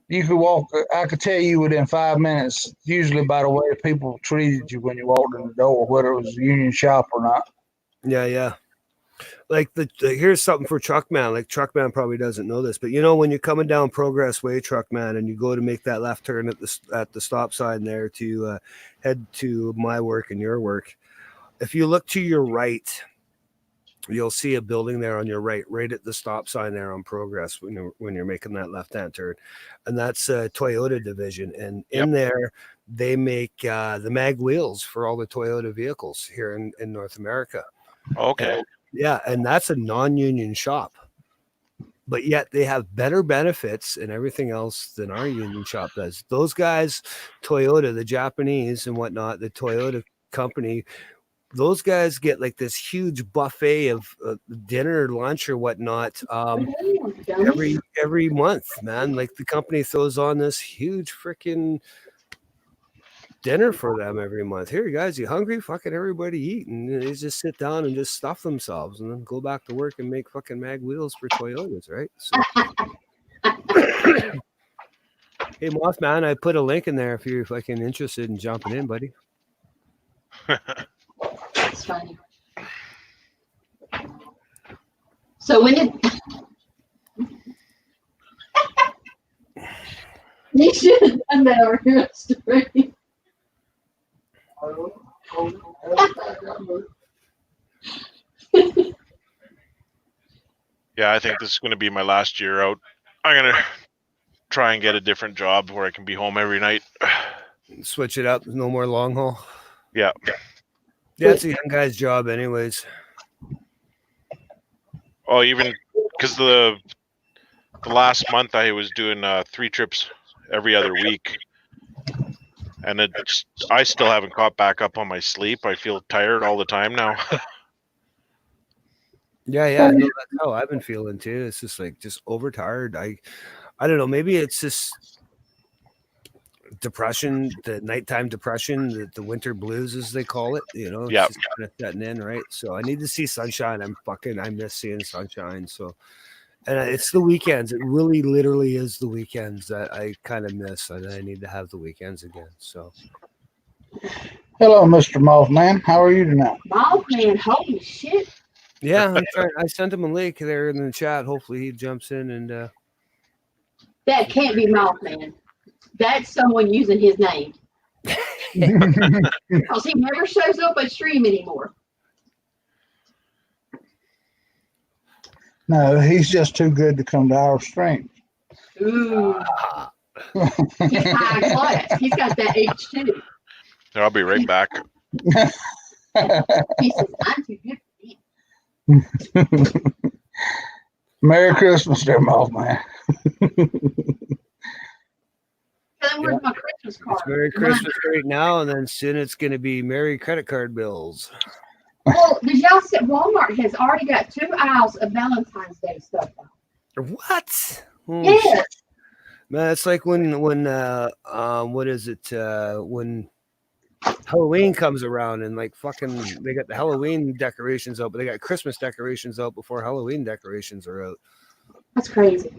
you could walk. I could tell you within 5 minutes, usually by the way people treated you when you walked in the door, whether it was a union shop or not. Yeah. Like here's something for Truckman. Like Truckman probably doesn't know this, but when you're coming down Progress Way, Truckman, and you go to make that left turn at the stop sign there to head to my work and your work, if you look to your right, you'll see a building there on your right at the stop sign there on Progress when you're making that left-hand turn, and that's a Toyota division. And in there, they make the mag wheels for all the Toyota vehicles here in North America. Okay. And that's a non-union shop, but yet they have better benefits and everything else than our union shop does. Those guys, Toyota, the Japanese and whatnot, the Toyota company, those guys get like this huge buffet of dinner, lunch, or whatnot every month, man. Like the company throws on this huge freaking dinner for them every month. Here, you guys, you hungry? Fucking everybody eat, and they just sit down and just stuff themselves, and then go back to work and make fucking mag wheels for Toyotas, right? So, hey, Mothman, I put a link in there if you're fucking interested in jumping in, buddy. That's funny. So when did you should have done that our hero story? Yeah, I think this is going to be my last year out. I'm going to try and get a different job where I can be home every night. Switch it up. No more long haul. Yeah. Yeah, it's a young guy's job, anyways. Oh, even because the last month I was doing 3 trips every other week, and I still haven't caught back up on my sleep. I feel tired all the time now. Yeah, no, that's how I've been feeling too. It's just like just overtired. I don't know. Maybe it's just depression, the nighttime depression, the winter blues as they call it. You know, it's Yeah. just kind of setting in, right? So I need to see sunshine. I miss seeing sunshine. So, and it's the weekends. It really, literally is the weekends that I kind of miss, and I need to have the weekends again. So, Hello, Mr. Mothman. How are you tonight? Mothman, holy shit. yeah, I sent him a link there in the chat. Hopefully he jumps in and That can't be Mothman. That's someone using his name. Because he never shows up at stream anymore. No, he's just too good to come to our stream. Ooh. He's high class. He's got that H2. I'll be right back. He says, I'm too good for him. Merry Christmas, dear Mothman. Tell him where's my Christmas card. it's Merry Christmas right now, and then soon it's going to be Merry credit card bills. Well, did y'all see Walmart has already got 2 aisles of Valentine's Day stuff out? What? Yes. Man, it's like when what is it? When Halloween comes around and like fucking they got the Halloween decorations out, but they got Christmas decorations out before Halloween decorations are out. That's crazy.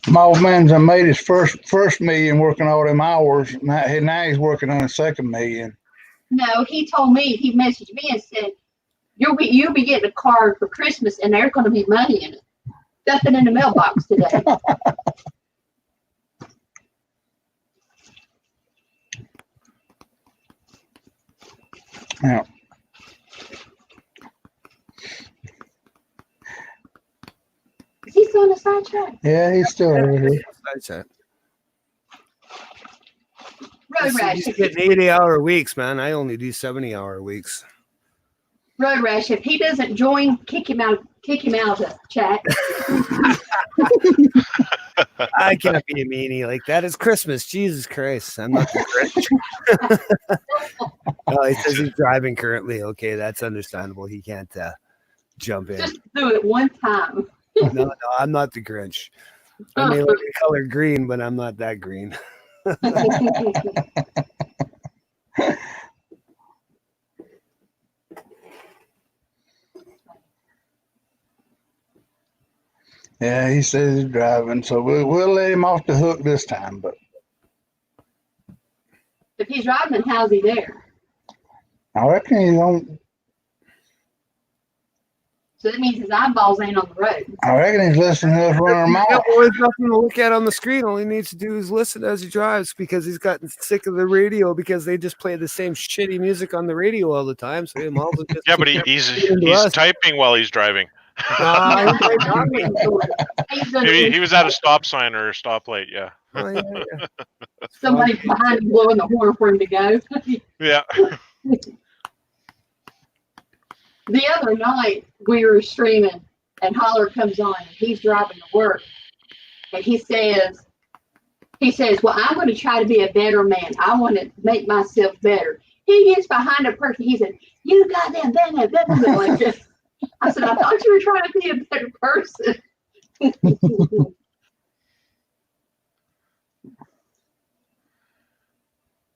Mothman's made his first million working all them hours. Now he's working on his second million. No, he told me, he messaged me and said, you'll be getting a card for Christmas and there's going to be money in it. Nothing in the mailbox today. Yeah. Is he still on the side track? Yeah, he's still over here. That's it. Road Rash, He's if getting 80-hour weeks, man. I only do 70-hour weeks. Road Rash, if he doesn't join, kick him out of the chat. I can't be a meanie like that. It's Christmas. Jesus Christ. I'm not the Grinch. Oh, he says he's driving currently. Okay, that's understandable. He can't jump in. Just do it one time. No, I'm not the Grinch. I may look the color green, but I'm not that green. Yeah, he says he's driving, so we'll let him off the hook this time. But If he's driving, how's he there? I reckon he's on. So that means his eyeballs ain't on the road. I reckon he's listening to us run our mouth. There's nothing to look at on the screen. All he needs to do is listen as he drives because he's gotten sick of the radio because they just play the same shitty music on the radio all the time. So he might as well just Yeah, but he's typing while he's driving. He was at a stop sign or a stoplight. Yeah. Oh, yeah. Somebody behind him blowing the horn for him to go. Yeah. The other night we were streaming and Holler comes on and he's driving to work and he says, well, I'm going to try to be a better man. I want to make myself better. He gets behind a person. He said, you goddamn blah, like this. I said, I thought you were trying to be a better person.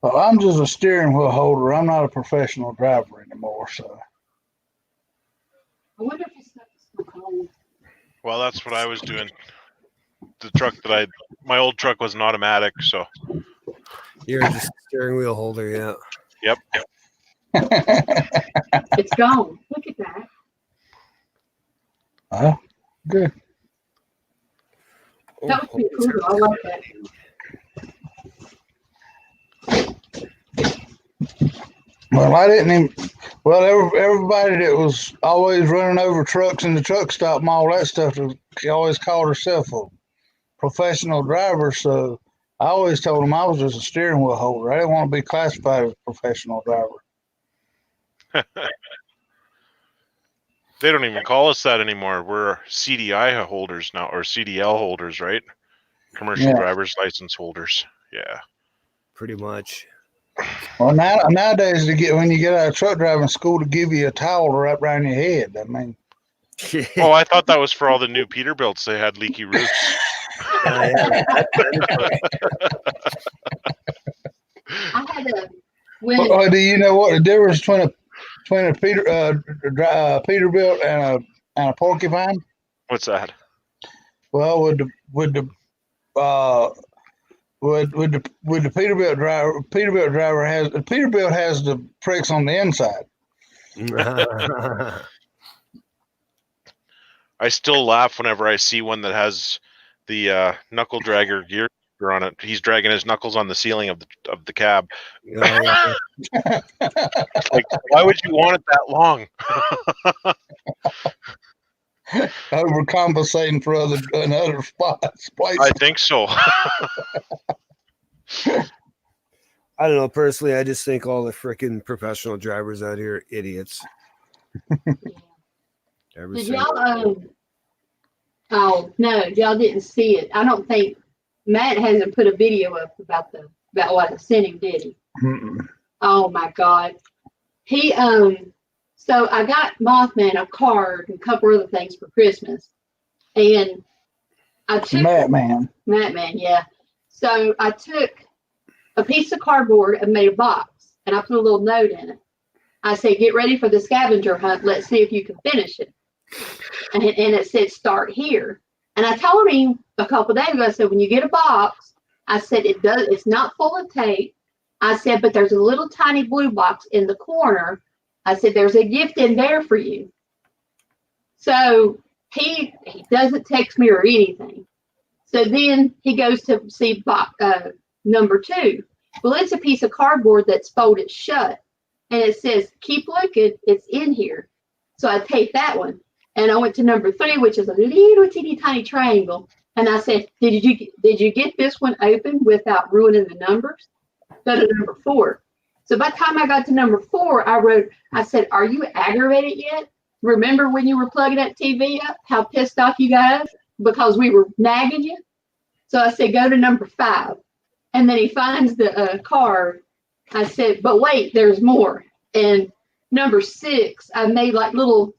Well, I'm just a steering wheel holder. I'm not a professional driver anymore. So I wonder if it's not smoke hole. Well, that's what I was doing. The truck that my old truck was an automatic, so You're just a steering wheel holder, yeah. yep. It's gone. Look at that. well, good. That would be cool. I like that. Well, I didn't even. Well, everybody that was always running over trucks in the truck stop and all that stuff, she always called herself a professional driver. So I always told them I was just a steering wheel holder. I didn't want to be classified as a professional driver. They don't even call us that anymore. We're CDI holders now, or CDL holders, right? Commercial Yeah. driver's license holders. Yeah. Pretty much. Well, nowadays when you get out of truck driving school, to give you a towel to wrap around your head. I mean, Oh, I thought that was for all the new Peterbilts. They had leaky roofs. Yeah, I had a when well, do you know what the difference between a Peterbilt and a porcupine? What's that? Well, with the Peterbilt driver has the pricks on the inside. I still laugh whenever I see one that has the knuckle dragger gear on it. He's dragging his knuckles on the ceiling of the cab. Yeah. Like, why would you want it that long? Overcompensating for other spots. I think so. I don't know. Personally, I just think all the freaking professional drivers out here are idiots. Every did single y'all oh no, y'all didn't see it. I don't think Matt hasn't put a video up about what I sent him, did he? Mm-mm. Oh my God. He so I got Mothman a card and a couple other things for Christmas. And I took Madman. yeah. So I took a piece of cardboard and made a box and I put a little note in it. I said, get ready for the scavenger hunt. Let's see if you can finish it. And it said, start here. And I told him a couple of days ago, I said, when you get a box, I said, it's not full of tape. I said, but there's a little tiny blue box in the corner. I said, there's a gift in there for you. So he doesn't text me or anything. So then he goes to see box, number 2. Well, it's a piece of cardboard that's folded shut. And it says, keep looking, it's in here. So I taped that one. And I went to number 3, which is a little teeny tiny triangle. And I said, did you get this one open without ruining the numbers? Go to number 4. So by the time I got to number 4, I said, are you aggravated yet? Remember when you were plugging that TV up, how pissed off you guys because we were nagging you? So I said, go to number 5. And then he finds the card. I said, but wait, there's more. And number 6, I made little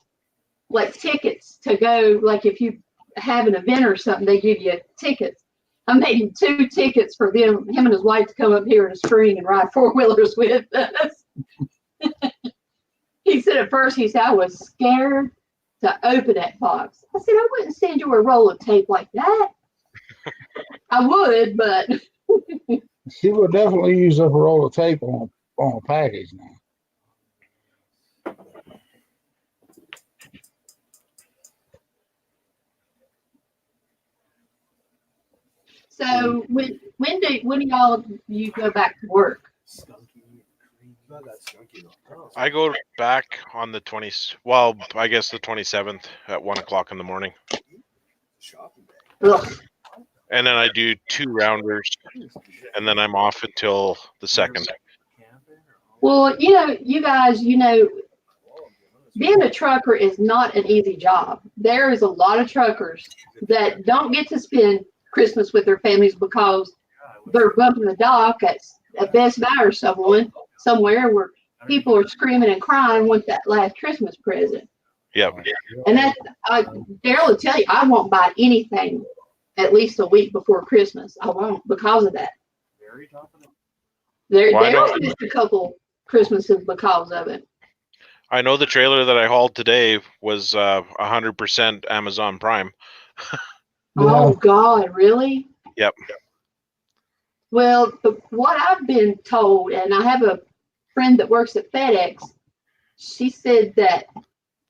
tickets to go. Like if you have an event or something, they give you tickets. I made him 2 tickets for him and his wife to come up here in a spring and ride 4-wheelers with us. He said at first, I was scared to open that box. I said, I wouldn't send you a roll of tape like that. I would, but She would definitely use up a roll of tape on a package now. so when do y'all you go back to work? I go back on the 20th. Well, I guess the 27th at 1:00 in the morning, Ugh. and then I do 2 rounders, and then I'm off until the 2nd. Well, you guys, being a trucker is not an easy job. There is a lot of truckers that don't get to spend Christmas with their families because they're bumping the dock at Best Buy or somewhere where people are screaming and crying with that last Christmas present. Yep. And Daryl will tell you, I won't buy anything at least a week before Christmas. I won't because of that. They Well, I know- only missed a couple Christmases because of it. I know the trailer that I hauled today was 100% Amazon Prime. Oh God, really? Yep. Well, what I've been told, and I have a friend that works at FedEx, she said that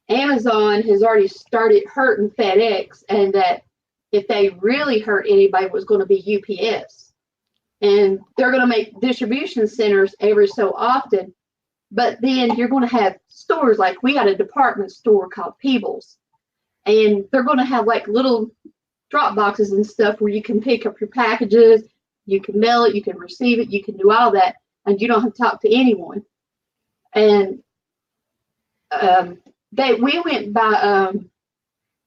Amazon has already started hurting FedEx, and that if they really hurt anybody, it was going to be UPS. And they're going to make distribution centers every so often, but then you're going to have stores like we got a department store called Peebles, and they're going to have like little drop boxes and stuff where you can pick up your packages, you can mail it, you can receive it, you can do all that, and you don't have to talk to anyone. And we went by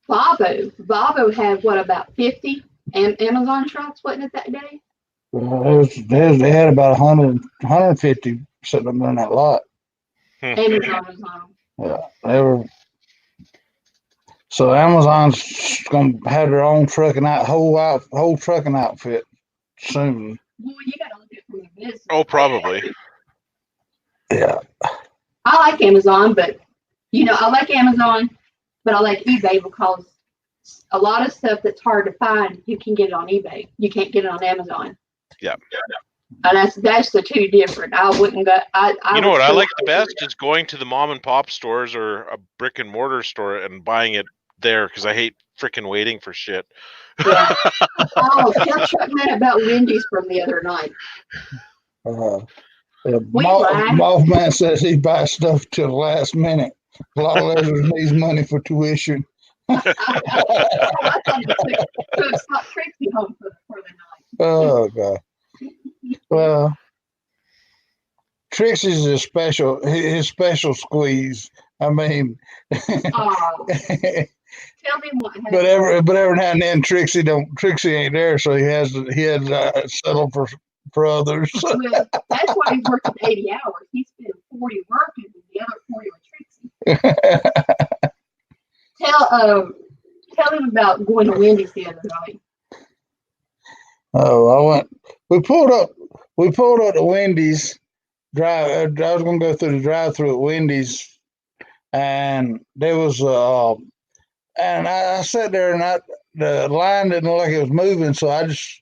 Volvo. Volvo had what, about 50 Amazon trucks, wasn't it, that day? They had about 100, 150 sitting up in that lot. Amazon was on them. Yeah, they were. So Amazon's gonna have their own trucking whole trucking outfit soon. Well, you got to look at it from the business. Oh, probably. Yeah. I like Amazon, but I like Amazon, but I like eBay because a lot of stuff that's hard to find, you can get it on eBay. You can't get it on Amazon. Yeah. And that's the two different. I wouldn't go. You know what I like the best is going to the mom and pop stores or a brick and mortar store and buying it there, because I hate freaking waiting for shit. Yeah. Oh, tell Chuck that about Wendy's from the other night. Mothman says he buys stuff till the last minute. Law Letters needs money for tuition. I thought Chuck stopped Trixie home for the night. Oh God. Well, Trixie's his special squeeze. I mean, Oh, tell me what happened. but every now and then Trixie ain't there, so he has to settle for others. Well, that's why he's working 80 hours. He spent 40 working and the other 40 with Trixie. Tell him about going to Wendy's the other night. Oh, we pulled up to Wendy's I was gonna go through the drive-through at Wendy's, and there was and I sat there, and the line didn't look like it was moving, so I just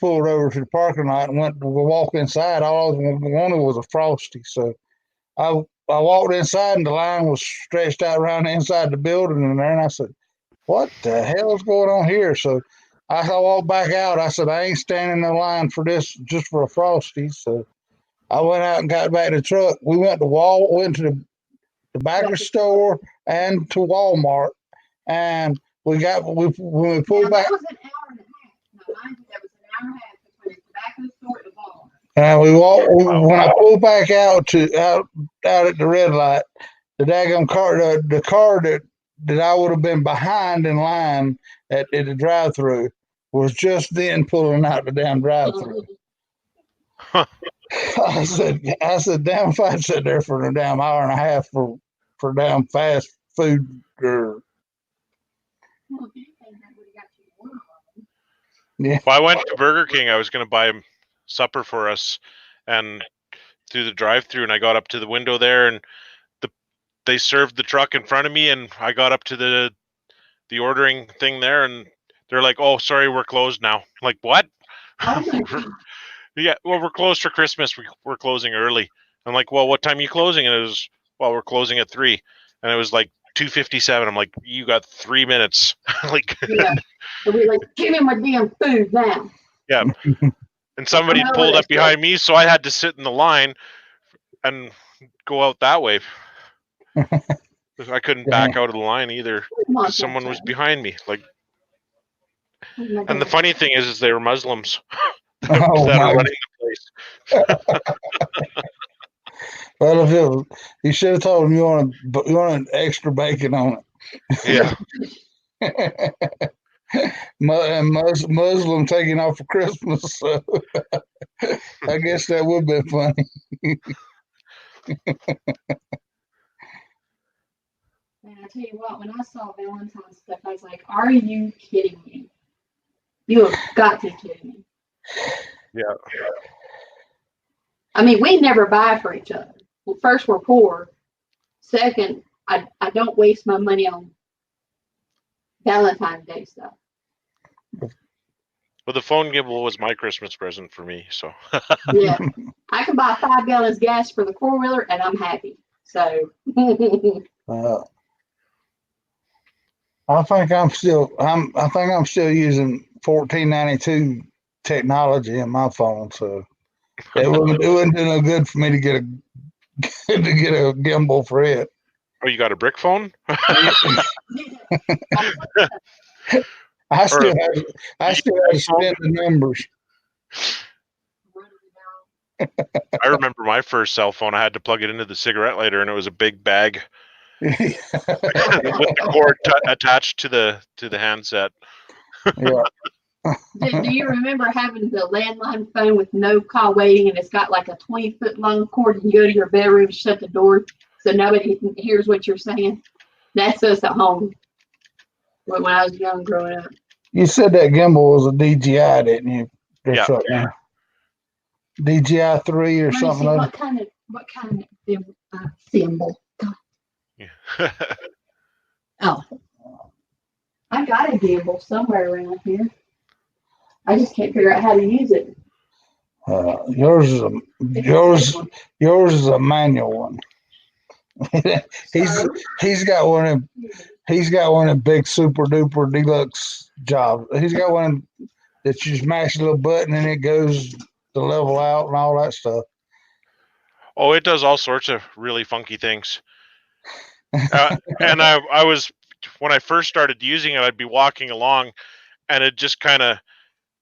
pulled over to the parking lot and went to walk inside. All I wanted was a Frosty, so I walked inside, and the line was stretched out around the inside the building in there, and I said, "What the hell is going on here?" So I walked back out. I said, "I ain't standing in line for this just for a Frosty." So I went out and got back in the truck. We went to the tobacco store and to Walmart, and when we pulled back. That was an hour and a half. Now, mind you, that was an hour and a half between the tobacco store and the Walmart. And when I pulled back out at the red light, the daggum car, the car that I would have been behind in line at the drive-through was just then pulling out the damn drive-through. I said, damn, if I'd sit there for a damn hour and a half for damn fast food or. Well, if anything, that would have got you one of them. Yeah. If I went to Burger King, I was going to buy supper for us, and through the drive-through, and I got up to the window there, and they served the truck in front of me, and I got up to the ordering thing there, and they're like, "Oh, sorry, we're closed now." I'm like, what? Oh my God. Yeah, well, we're closed for Christmas. We're closing early. I'm like, well, what time are you closing? And it was, well, we're closing at 3. And it was like 2:57. I'm like, you got 3 minutes. Like, Yeah. So we're like, give me my damn food now. yeah. And somebody I know pulled what up behind me, so I had to sit in the line and go out that way. I couldn't back out of the line either, because someone was behind me. Like, and the funny thing is they were Muslims that are running the place. Well, you should have told him you want extra bacon on Yeah. it. And Muslim taking off for Christmas, so I guess that would be funny. And I tell you what, when I saw Valentine's stuff, I was like, are you kidding me? You have got to be kidding me. Yeah. I mean, we never buy for each other. Well, first, we're poor. Second, I don't waste my money on Valentine's Day stuff. Well, the phone gimbal was my Christmas present for me. So Yeah, I can buy 5 gallons gas for the 4-wheeler, and I'm happy. So I think I'm still using 1492 technology in my phone, so it wouldn't do no good for me to get a gimbal for it. oh, you got a brick phone? I still have to spin the numbers. I remember my first cell phone. I had to plug it into the cigarette lighter, and it was a big bag with the cord attached to the handset. Yeah. Do you remember having the landline phone with no call waiting, and it's got like a 20-foot long cord, and you go to your bedroom, shut the door, so nobody hears what you're saying? That's us at home. When I was young, growing up. You said that gimbal was a DJI, didn't you? Or Yeah. something. DJI 3 or Let me something see, like what kind of symbol? Yeah. Oh, I got a gimbal somewhere around here. I just can't figure out how to use it. yours is a manual one. he's got one of big super duper deluxe jobs. He's got one that you just mash a little button and it goes to level out and all that stuff. Oh, it does all sorts of really funky things. And I was, when I first started using it, I'd be walking along, and it just kind of,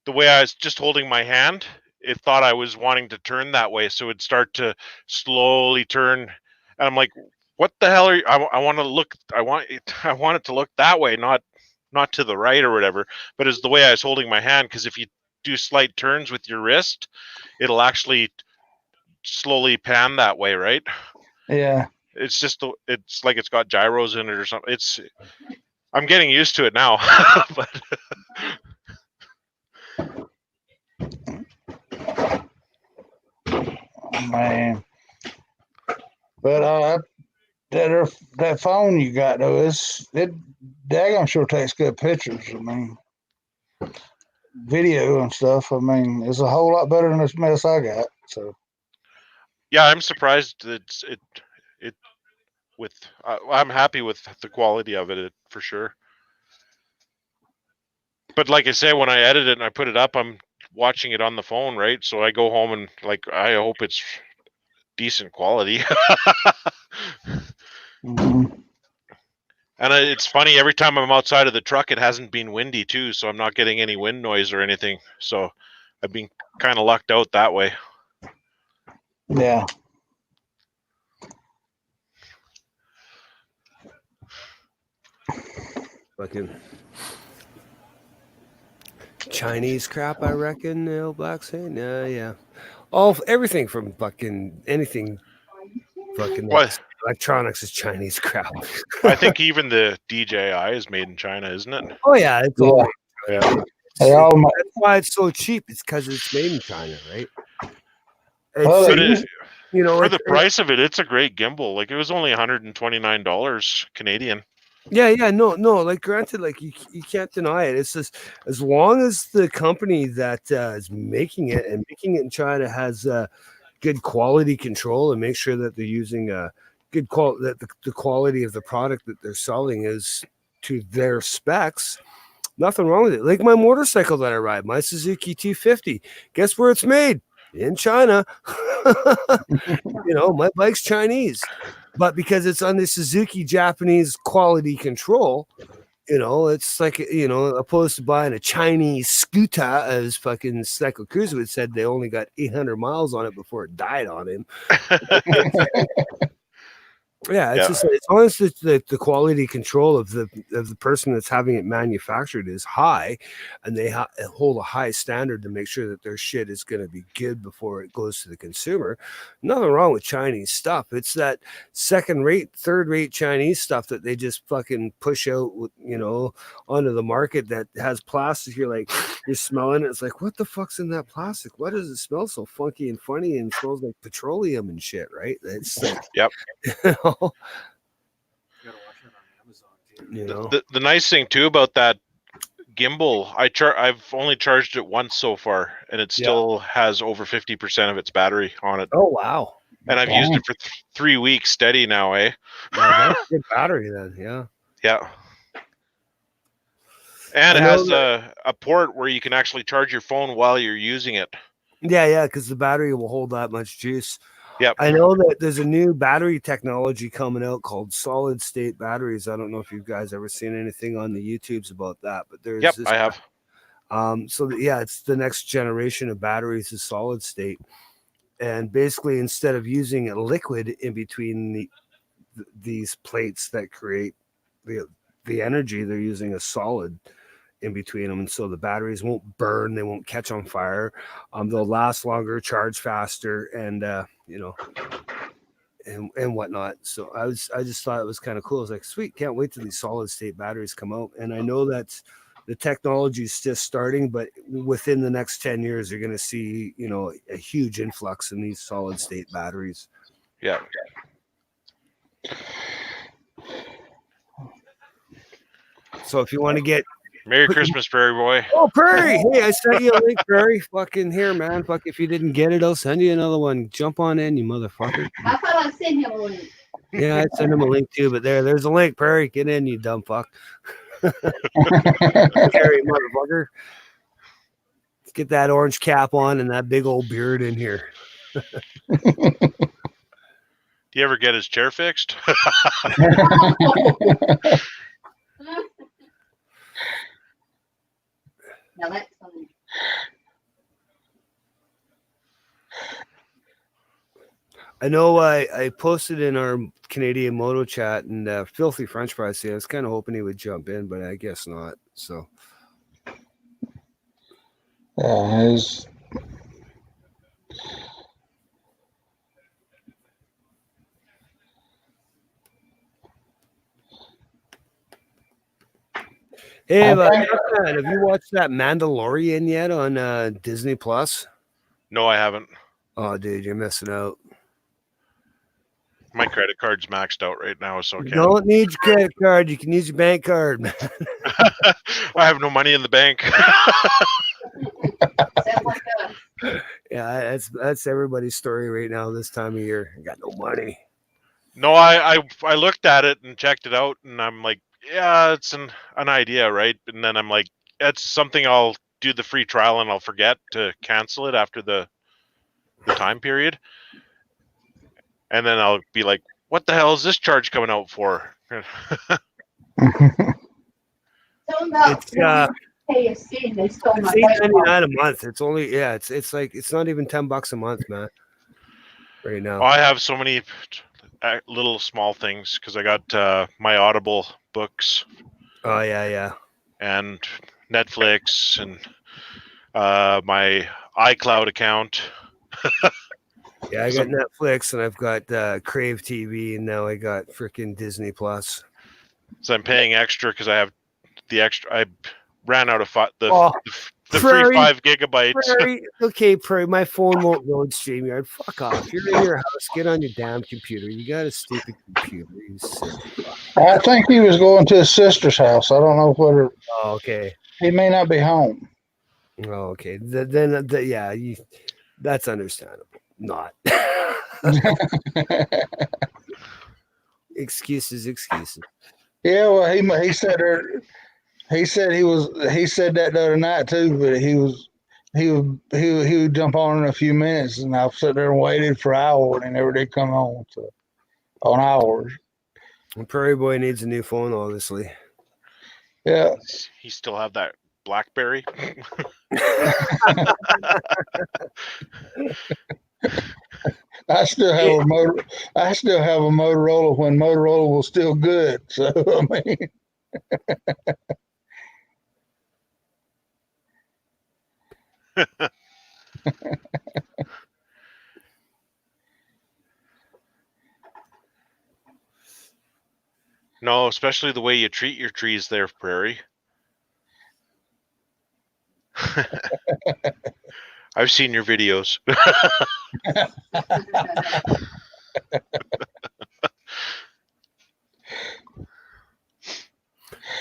the way I was just holding my hand, it thought I was wanting to turn that way, so it'd start to slowly turn, and I'm like, what the hell are you? I want it to look that way, not to the right or whatever. But it's the way I was holding my hand, because if you do slight turns with your wrist, it'll actually slowly pan that way, right? Yeah. It's just it's like it's got gyros in it or something. I'm getting used to it now. But Man. But that phone you got though, it daggone sure takes good pictures. I mean, video and stuff. I mean, it's a whole lot better than this mess I got. So yeah, I'm surprised that I'm happy with the quality of it for sure. But like I say, when I edit it and I put it up, I'm watching it on the phone, right? So I go home and I hope it's decent quality. mm-hmm. And it's funny, every time I'm outside of the truck, it hasn't been windy too, so I'm not getting any wind noise or anything. So I've been kind of lucked out that way. Yeah. Fucking Chinese crap, I reckon. Black saying, yeah. Everything from fucking anything, fucking What? electronics is Chinese crap. I think even the DJI is made in China, isn't it? Oh yeah, it's all. Yeah. That's why it's so cheap. It's because it's made in China, right? Well, For the price of it, it's a great gimbal. Like, it was only $129 Canadian. Yeah, no. Like, granted, like you can't deny it. It's just as long as the company that is making it in China has good quality control and make sure that they're using good quality, that the quality of the product that they're selling is to their specs. Nothing wrong with it. Like my motorcycle that I ride, my Suzuki T50. Guess where it's made? In China. My bike's Chinese, but because it's under Suzuki Japanese quality control, it's like, opposed to buying a Chinese scooter, as fucking Cycle Cruiser would said, they only got 800 miles on it before it died on him. Yeah, it's Yeah. just as long as the quality control of the person that's having it manufactured is high, and they hold a high standard to make sure that their shit is going to be good before it goes to the consumer. Nothing wrong with Chinese stuff. It's that second-rate, third-rate Chinese stuff that they just fucking push out, onto the market that has plastic. You're like, you're smelling it. It's like, what the fuck's in that plastic? Why does it smell so funky and funny and smells like petroleum and shit? Right? It's like, Yep. You know? The nice thing too about that gimbal, I've only charged it once so far, and it still has over 50% of its battery on it. Oh wow! And I've used it for 3 weeks steady now, eh? Yeah, that's a good battery then. Yeah. Yeah. And it has a port where you can actually charge your phone while you're using it. Yeah, because the battery will hold that much juice. Yep. I know that there's a new battery technology coming out called solid state batteries. I don't know if you guys ever seen anything on the YouTubes about that, but there's I have. It's the next generation of batteries is solid state, and basically instead of using a liquid in between these plates that create the energy, they're using a solid in between them, and so the batteries won't burn, they won't catch on fire, they'll last longer, charge faster, and and whatnot. So I just thought it was kind of cool. I was like, sweet, can't wait till these solid state batteries come out. And I know that the technology is just starting, but within the next 10 years you're going to see a huge influx in these solid state batteries. Yeah. So if you want to get Merry Christmas, Prairie Boy. Oh, Prairie! Hey, I sent you a link, Prairie. Fucking here, man. Fuck, if you didn't get it, I'll send you another one. Jump on in, you motherfucker. I thought I sent him a link. Yeah, I sent him a link too, but there's a link, Prairie. Get in, you dumb fuck. Prairie, motherfucker. Let's get that orange cap on and that big old beard in here. Do you ever get his chair fixed? Now that's funny. I know I posted in our Canadian Moto chat, and Filthy French Fries here. I was kind of hoping he would jump in, but I guess not. So Yeah, hey, have you watched that Mandalorian yet on Disney Plus? No, I haven't. Oh, dude, you're missing out. My credit card's maxed out right now, so You don't need your credit card. You can use your bank card, man. I have no money in the bank. Sounds like Yeah, that's everybody's story right now this time of year. I got no money. No, I looked at it and checked it out, and I'm like, yeah, it's an idea, right? And then I'm like, it's something I'll do the free trial and I'll forget to cancel it after the time period. And then I'll be like, what the hell is this charge coming out for? Tell them about KFC. They stole my It's $8.99 a month. It's only it's like it's not even $10 a month, man. Right now. I have so many little small things because I got my Audible books. Oh yeah. And Netflix and my iCloud account. Yeah, I got Netflix and I've got Crave TV, and now I got freaking Disney Plus. So I'm paying extra because I have the extra. I ran out of the Prairie, free 5 gigabytes. Prairie, my phone won't load StreamYard. Fuck off. You're in your house. Get on your damn computer. You got a stupid computer. You silly fuck. I think he was going to his sister's house. I don't know whether. Oh, okay. He may not be home. Oh, okay. That's understandable. Not. Excuses. Yeah, well, he said he said that the other night too, but he would jump on in a few minutes, and I've sat there and waited for hours, and he never did come on. So on hours. Prairie Boy needs a new phone, obviously. Yeah. He still have that BlackBerry. I still have a motor. I still have a Motorola when Motorola was still good. So I mean, No, especially the way you treat your trees there, Prairie. I've seen your videos.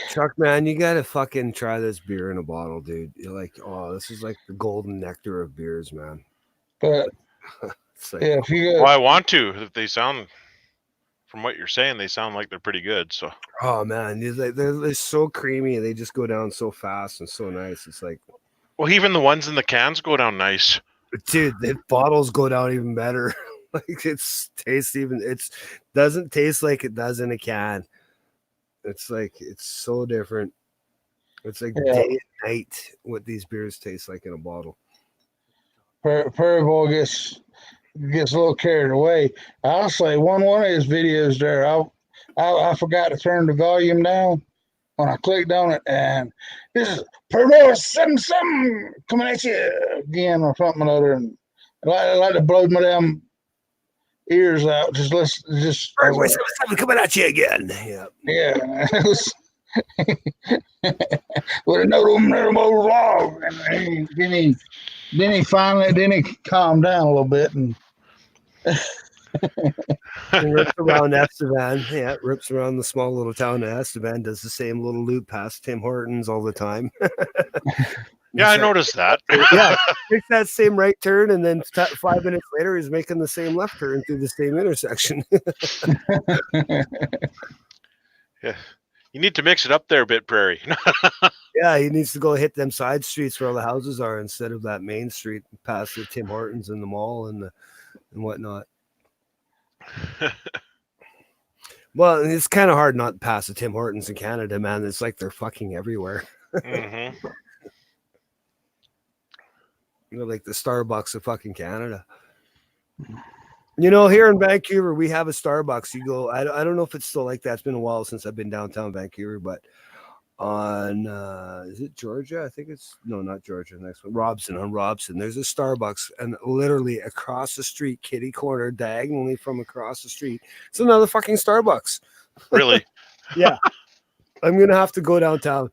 Chuck, man, you gotta fucking try this beer in a bottle, dude. You're like, oh, this is like the golden nectar of beers, man. but It's like, yeah, if you Well, go, I want to. If they sound, from what you're saying, they sound like they're pretty good. So oh man, they're so creamy. They just go down so fast and so nice. It's like, well, even the ones in the cans go down nice. dude, the bottles go down even better. Like it's doesn't taste like it does in a can. It's like it's so different. It's like Yeah. day and night what these beers taste like in a bottle. Prairie Boy gets a little carried away. I'll say one of his videos there. I forgot to turn the volume down when I clicked on it, and this is Prairie Boy 77 coming at you again or something or other, and I like to blow my damn ears out. Just listen, just Boy, 77 coming at you again. Yeah. yeah. It was with a notable vlog, and then he finally calmed down a little bit and rips around Estevan. Yeah, rips around the small little town of Estevan. Does the same little loop past Tim Hortons all the time. Yeah, I noticed that. Yeah, makes that same right turn, and then 5 minutes later, he's making the same left turn through the same intersection. Yeah, you need to mix it up there a bit, Prairie. Yeah, he needs to go hit them side streets where all the houses are instead of that main street past the Tim Hortons and the mall and whatnot. Well, it's kind of hard not to pass the Tim Hortons in Canada, man. It's like they're fucking everywhere. Mm-hmm. You know, like the Starbucks of fucking Canada. You know, here in Vancouver, we have a Starbucks. You go, I don't know if it's still like that. It's been a while since I've been downtown Vancouver, but on, is it Georgia? I think it's, no, not Georgia. The next one, on Robson. There's a Starbucks, and literally across the street, kitty corner, diagonally from across the street, it's another fucking Starbucks. Really? Yeah. I'm going to have to go downtown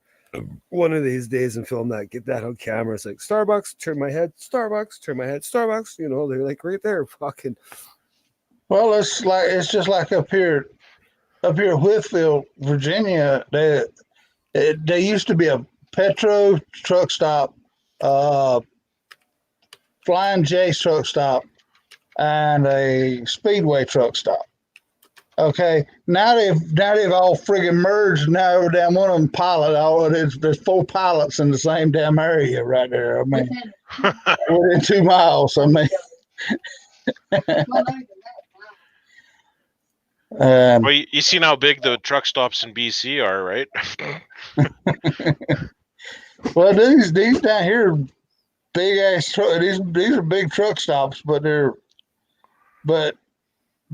one of these days and film that, get that on camera. It's like Starbucks, turn my head, Starbucks, turn my head, Starbucks. You know, they're like right there, fucking. well, it's just like up here in Whitfield, Virginia. There used to be a Petro truck stop, Flying J truck stop, and a Speedway truck stop. Okay, now they've all friggin' merged. Now every damn one of them there's 4 pilots in the same damn area right there. I mean, within 2 miles. I mean, Well, you seen how big the truck stops in BC are, right? well, these down here, big ass truck. These are big truck stops, but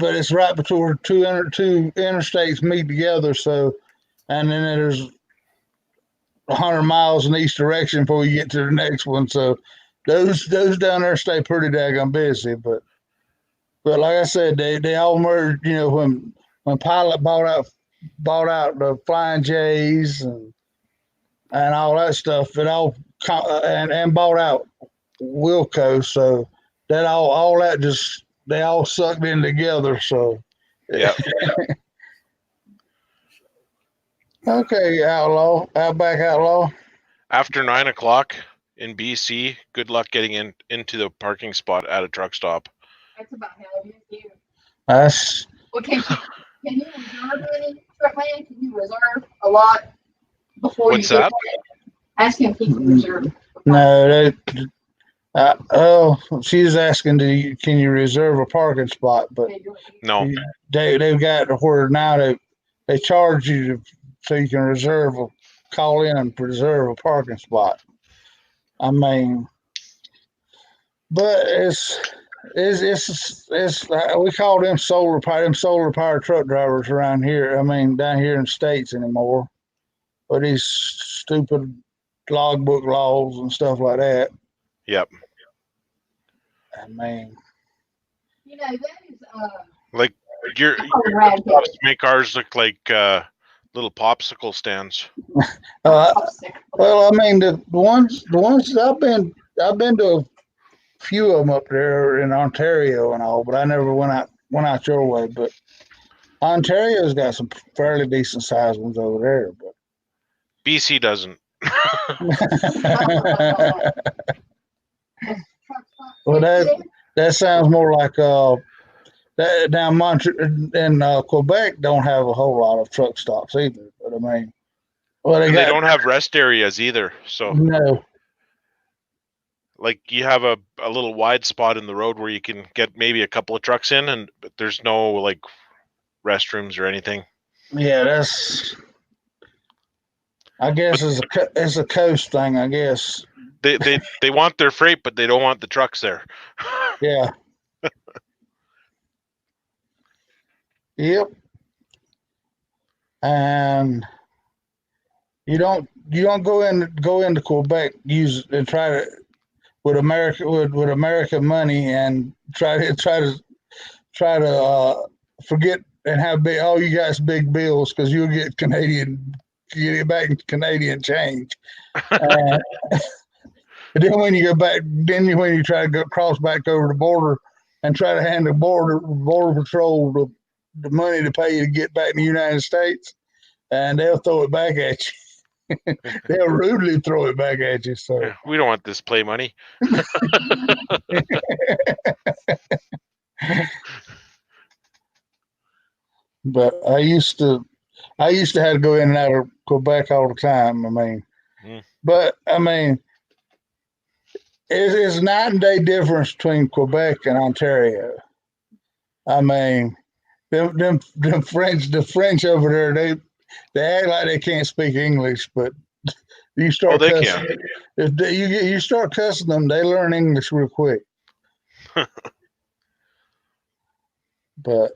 it's right between two interstates meet together. So, and then there's 100 miles in each direction before you get to the next one. So, those down there stay pretty daggone busy. But like I said, they all merged. You know, when Pilot bought out the Flying J's and all that stuff, it all and bought out Wilco. So that all that just. They all sucked in together, so Yeah. Okay, Outback Outlaw. After 9 o'clock in BC, good luck getting into the parking spot at a truck stop. That's about how it is here. That's Well, can you reserve any truck land? Can you reserve a lot before What's you get that? there? Ask him if he can reserve. no. She's asking, can you reserve a parking spot? But No. they've got to where now they charge you so you can call in and reserve a parking spot. I mean, but we call them solar power truck drivers around here. I mean, down here in the States anymore. But these stupid logbook laws and stuff like that. Yep. I mean, That is Like your rad jobs make ours look like little popsicle stands. well, I mean the ones I've been to a few of them up there in Ontario and all, but I never went out your way. But Ontario's got some fairly decent sized ones over there. But BC doesn't. well, that sounds more like that down Montreal and Quebec don't have a whole lot of truck stops either. But I mean, well, They don't have rest areas either. So no. like you have a little wide spot in the road where you can get maybe a couple of trucks in, but there's no like restrooms or anything. Yeah, I guess it's a coast thing. I guess. They want their freight, but they don't want the trucks there. Yeah. Yep. And you don't go into Quebec and try to with American money and try to forget and have big you guys big bills because you'll get back in Canadian change. And then when you go back, when you try to go cross back over the border and try to hand the border patrol the money to pay you to get back in the United States, and they'll throw it back at you. They'll rudely throw it back at you. So We don't want this play money. But I used to have to go in and out of Quebec all the time. I mean, but I mean, it's night and day difference between Quebec and Ontario. I mean, them French, the French over there, they act like they can't speak English, but you start they cussing. can. If you start cussing them, they learn English real quick. But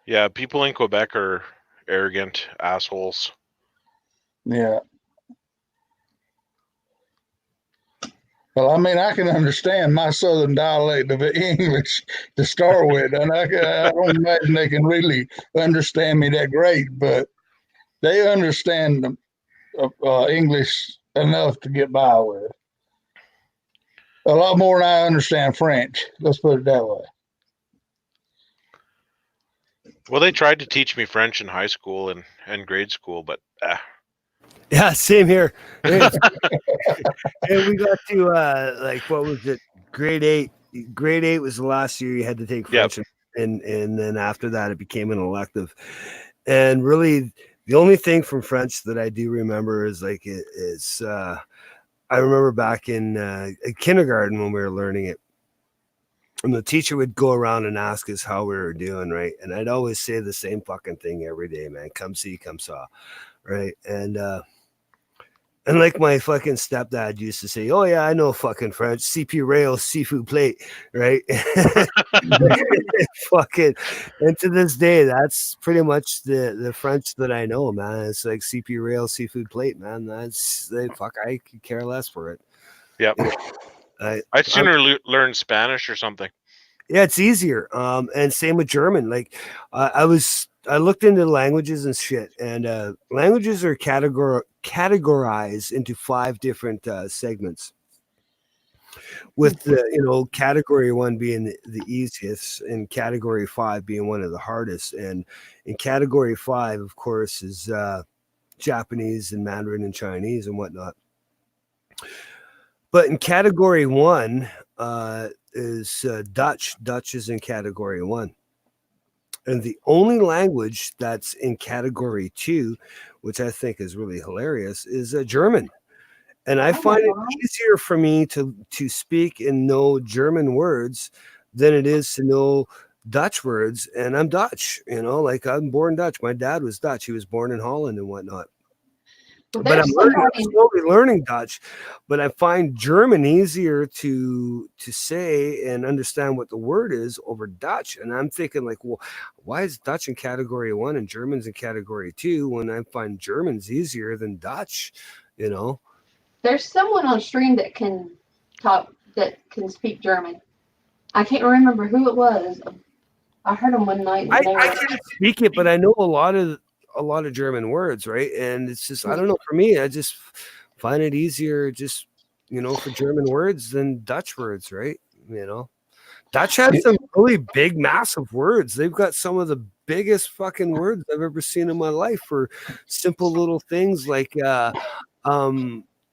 Yeah, people in Quebec are arrogant assholes. yeah. Well, I mean, I can understand my southern dialect of English to start with, and I don't imagine they can really understand me that great, but they understand English enough to get by with. A lot more than I understand French. Let's put it that way. Well, they tried to teach me French in high school and grade school, but Yeah, same here. And we got to like what was it? Grade 8. Grade 8 was the last year you had to take French, and then after that it became an elective. And really, the only thing from French that I do remember is I remember back in kindergarten when we were learning it, and the teacher would go around and ask us how we were doing, right? And I'd always say the same fucking thing every day, man. Come see, come saw, right? And like my fucking stepdad used to say, oh yeah, I know fucking French. CP rail, seafood plate, right? Fucking, and to this day, that's pretty much the French that I know, man. It's like CP rail, seafood plate, man. I could care less for it. yep. You know, I'd sooner learn Spanish or something. Yeah, it's easier. And same with German. Like I looked into languages and shit, and languages are categorized into 5 different segments. With the category 1 being the easiest, and category 5 being one of the hardest. And in category 5, of course, is Japanese and Mandarin and Chinese and whatnot. But in category 1 is Dutch. Dutch is in category 1. And the only language that's in category 2, which I think is really hilarious, is German. And I find it easier for me to speak and know German words than it is to know Dutch words. And I'm Dutch, like I'm born Dutch. My dad was Dutch. He was born in Holland and whatnot. Well, but I'm there's learning, somebody. I'm slowly learning Dutch, but I find German easier to say and understand what the word is over Dutch. And I'm thinking like, well, why is Dutch in category 1 and German's in category 2 when I find German's easier than Dutch, you know? There's someone on stream that can speak German. I can't remember who it was. I heard them one night. I And they were, can't speak it, but I know a lot of German words, right? And it's just, I don't know, for me, I just find it easier just, you know, for German words than Dutch words, right? You know, Dutch has some really big, massive words. They've got some of the biggest fucking words I've ever seen in my life for simple little things like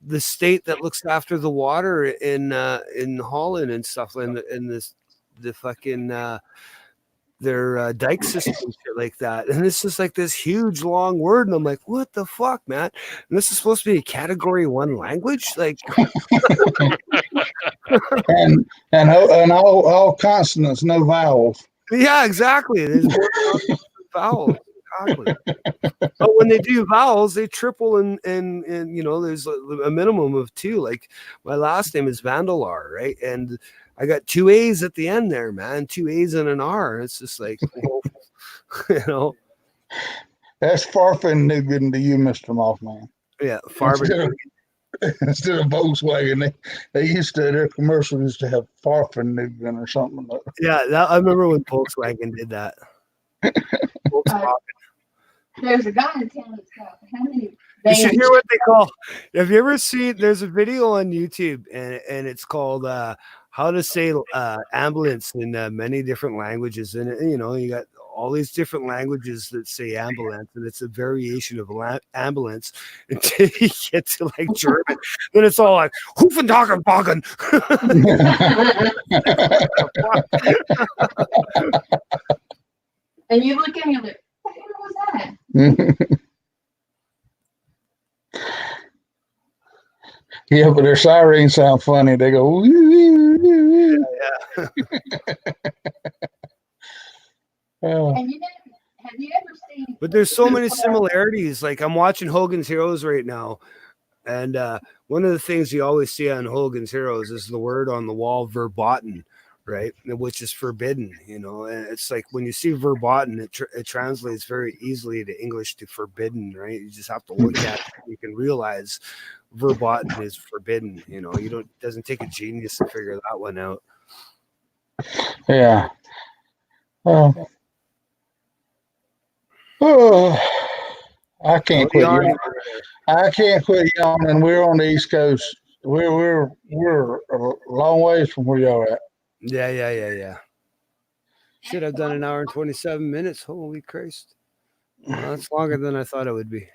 the state that looks after the water in Holland and stuff, and the fucking their dike system and shit like that. And this is like this huge long word, and I'm like, what the fuck, man? And this is supposed to be a category 1 language, like. and all consonants, no vowels. Yeah, exactly. There's more vowels. Exactly. But when they do vowels, they triple and you know, there's a minimum of 2. Like my last name is Vandelar, right? And I got 2 A's at the end there, man. 2 A's and an R. It's just like, well, you know. That's Farfennugan to you, Mr. Mothman. Yeah, Farben. Instead of Volkswagen, they used to, their commercial used to have Farfennugan or something. Yeah, I remember when Volkswagen did that. Volkswagen. there's a guy in town that's got how many? You should hear what they call. Have you ever seen? There's a video on YouTube, and it's called "How to Say Ambulance" in many different languages. And you know, you got all these different languages that say ambulance, and it's a variation of ambulance until you get to like German. Then it's all like Hufendagenbagen. And you look at me like, what the hell was that? Yeah, but their sirens sound funny. They go. Yeah. And have you ever seen? But there's so many similarities. Like I'm watching Hogan's Heroes right now, and one of the things you always see on Hogan's Heroes is the word on the wall verboten, right? Which is forbidden, you know. And it's like when you see verboten, it translates very easily to English to forbidden, right? You just have to look at it. You can realize verboten is forbidden. You know, it doesn't take a genius to figure that one out. Yeah. I can't quit yawning. I can't quit yawning. We're on the East Coast. We're a long ways from where y'all at. Yeah. Shit, I've done 1 hour and 27 minutes. Holy Christ. Well, that's longer than I thought it would be.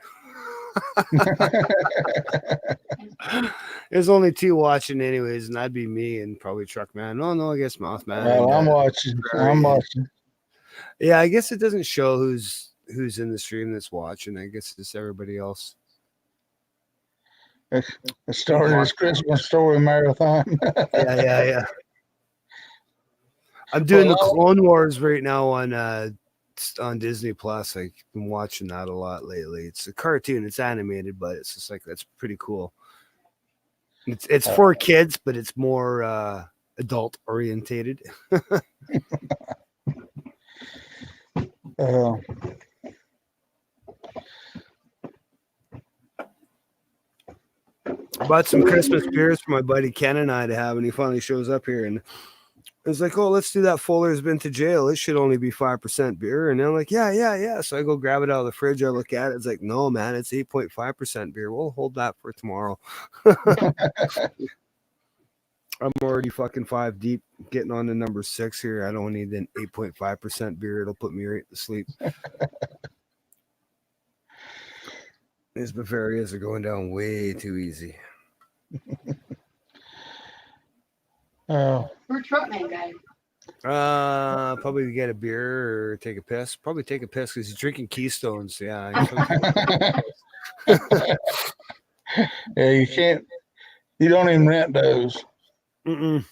There's only 2 watching anyways, and that'd be me and probably Truckman. No, I guess Mothman. Well, I'm watching. Yeah, I guess it doesn't show who's in the stream that's watching. I guess it's everybody else. It started as Christmas Story Marathon. Yeah. I'm doing the Clone Wars right now on Disney Plus. I've been watching that a lot lately. It's a cartoon, it's animated, but it's just like that's pretty cool. It's for kids, but it's more adult orientated. I bought some Christmas beers for my buddy Ken and I to have, and he finally shows up here and it's like, oh, let's do that Fuller's Been to Jail. It should only be 5% beer. And I'm like, yeah. So I go grab it out of the fridge. I look at it. It's like, no, man, it's 8.5% beer. We'll hold that for tomorrow. I'm already fucking 5 deep, getting on to number 6 here. I don't need an 8.5% beer. It'll put me right to sleep. These Bavarias are going down way too easy. We're Truckman guy. Probably to get a beer or take a piss. Probably take a piss because he's drinking Keystones. Yeah. Yeah, you can't. You don't even rent those. I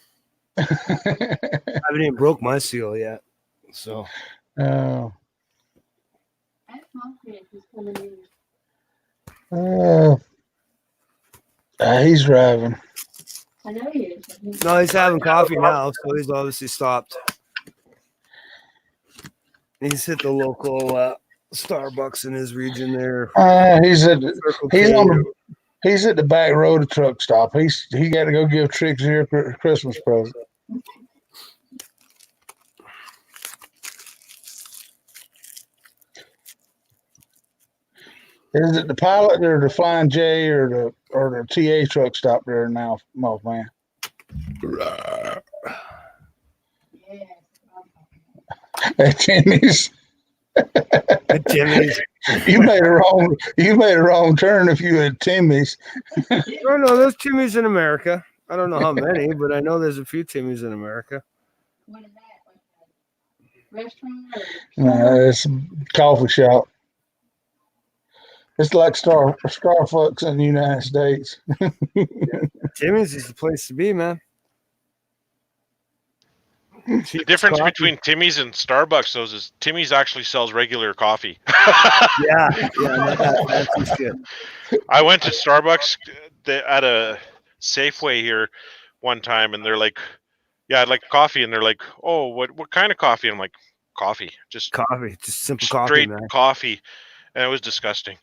haven't even broke my seal yet. So. That's my friend. He's coming in. He's driving. I know he is. No, he's having coffee now, so he's obviously stopped. He's hit the local Starbucks in his region there. He's at Circle he's K. on the he's at the back road of truck stop. He got to go give Trixie her Christmas present. Is it the Pilot or the Flying J or the TA truck stop there now, Mothman? Yeah. At Timmy's. Timmy's. You made a wrong turn if you had Timmy's. No, there's Timmy's in America. I don't know how many, but I know there's a few Timmy's in America. What is that? Like a restaurant? No, it's a coffee shop. It's like Starbucks in the United States. Timmy's is the place to be, man. The difference between Timmy's and Starbucks, though, is Timmy's actually sells regular coffee. Yeah, not that fancy shit. I went to Starbucks at a Safeway here one time, and they're like, "Yeah, I'd like coffee," and they're like, "Oh, what kind of coffee?" And I'm like, "Coffee, just Coffee, just simple coffee, straight man. coffee," and it was disgusting.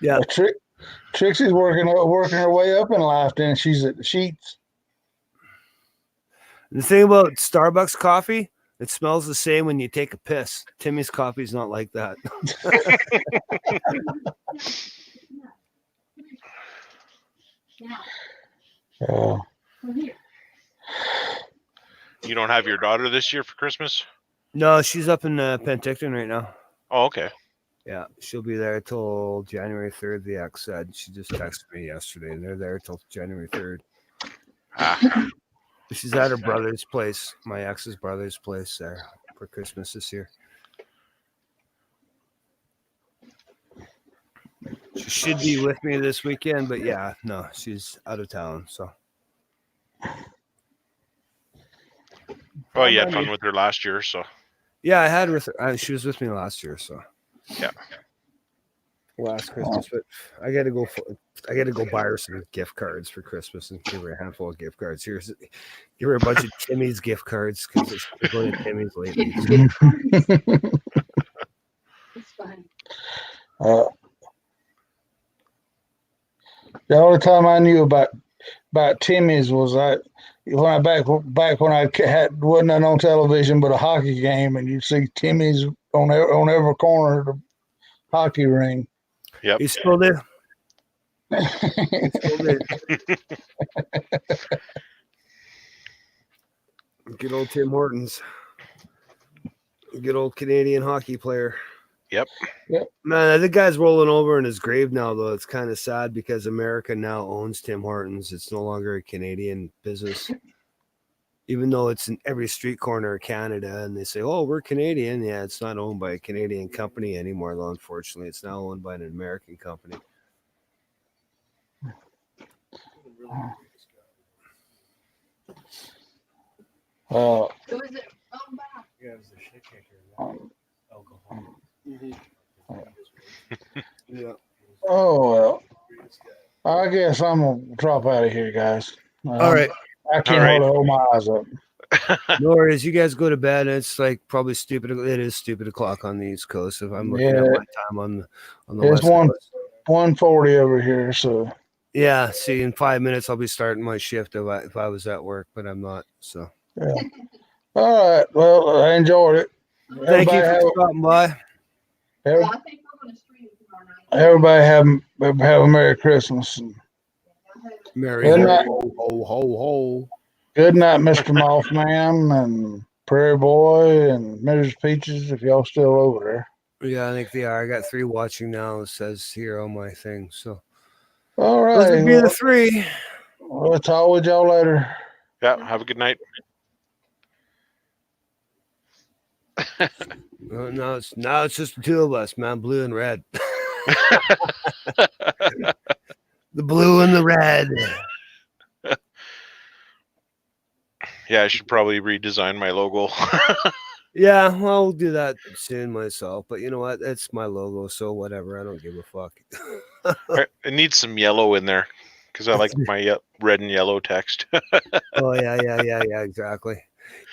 Yeah, Trixie's working her way up in life. Then she's at the Sheets. the thing about Starbucks coffee, it smells the same when you take a piss. Timmy's coffee is not like that. Uh, You don't have your daughter this year for Christmas? No, she's up in Penticton right now. Oh, okay. Yeah, she'll be there till January 3rd, the ex said. She just texted me yesterday, and they're there till January 3rd. Ah, She's at her brother's place, my ex's brother's place there for Christmas this year. She should be with me this weekend, but yeah, no, she's out of town. So well, you had fun with her last year, so yeah, I had with her. She was with me last year, so yeah. Last Christmas, but I got to go buy her some gift cards for Christmas and give her a handful of gift cards. Give her a bunch of Timmy's gift cards because she's going to Timmy's lately. It's fine. The only time I knew about Timmy's was back when I wasn't on television but a hockey game, and you'd see Timmy's on every corner of the hockey ring. Yep. He's still there. He's still there. Good old Tim Hortons. Good old Canadian hockey player. Yep. Man, I think guy's rolling over in his grave now, though. It's kind of sad because America now owns Tim Hortons. It's no longer a Canadian business. Even though it's in every street corner of Canada, and they say, "Oh, we're Canadian." Yeah, it's not owned by a Canadian company anymore, though. Unfortunately, it's now owned by an American company. So is it owned by? Yeah. Oh well, I guess I'm gonna drop out of here, guys. All right. I can't All right. hold my eyes up. No worries. You guys go to bed. It's like probably stupid. It is stupid o'clock on the East Coast. If I'm looking at Yeah. my time on the It's West Coast. 1:40 over here, so Yeah. See, in 5 minutes I'll be starting my shift if I was at work, but I'm not. So yeah. All right. Well, I enjoyed it. thank you Everybody for stopping by. have, Well, I think we're going to stream it tomorrow night. everybody have a Merry Christmas. And Merry Good ho, night. ho, ho, ho. good night, Mr. Mothman and Prairie Boy and Mrs. Peaches, if y'all still over there. Yeah, I think they are. I got 3 watching now. It says here on my thing. So All those right. would be the 3. We'll talk with y'all later. Yeah. Have a good night. Well, now it's just the 2 of us, man. Blue and red. The blue and the red. Yeah, I should probably redesign my logo. Yeah, well, I'll do that soon myself. But you know what? It's my logo, so whatever. I don't give a fuck. I need some yellow in there because I like my red and yellow text. Oh yeah, exactly.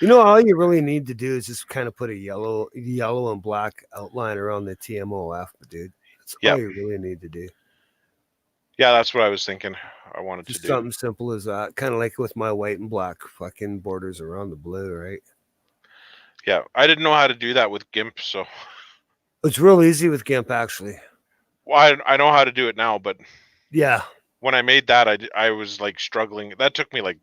You know, all you really need to do is just kind of put a yellow and black outline around the TMOF, dude. That's all Yep. you really need to do. Yeah, that's what I was thinking. I wanted Just to do. something simple as that. Kind of like with my white and black fucking borders around the blue, right? Yeah, I didn't know how to do that with GIMP, so It's real easy with GIMP, actually. well, I know how to do it now, but Yeah. when I made that, I was like struggling. That took me like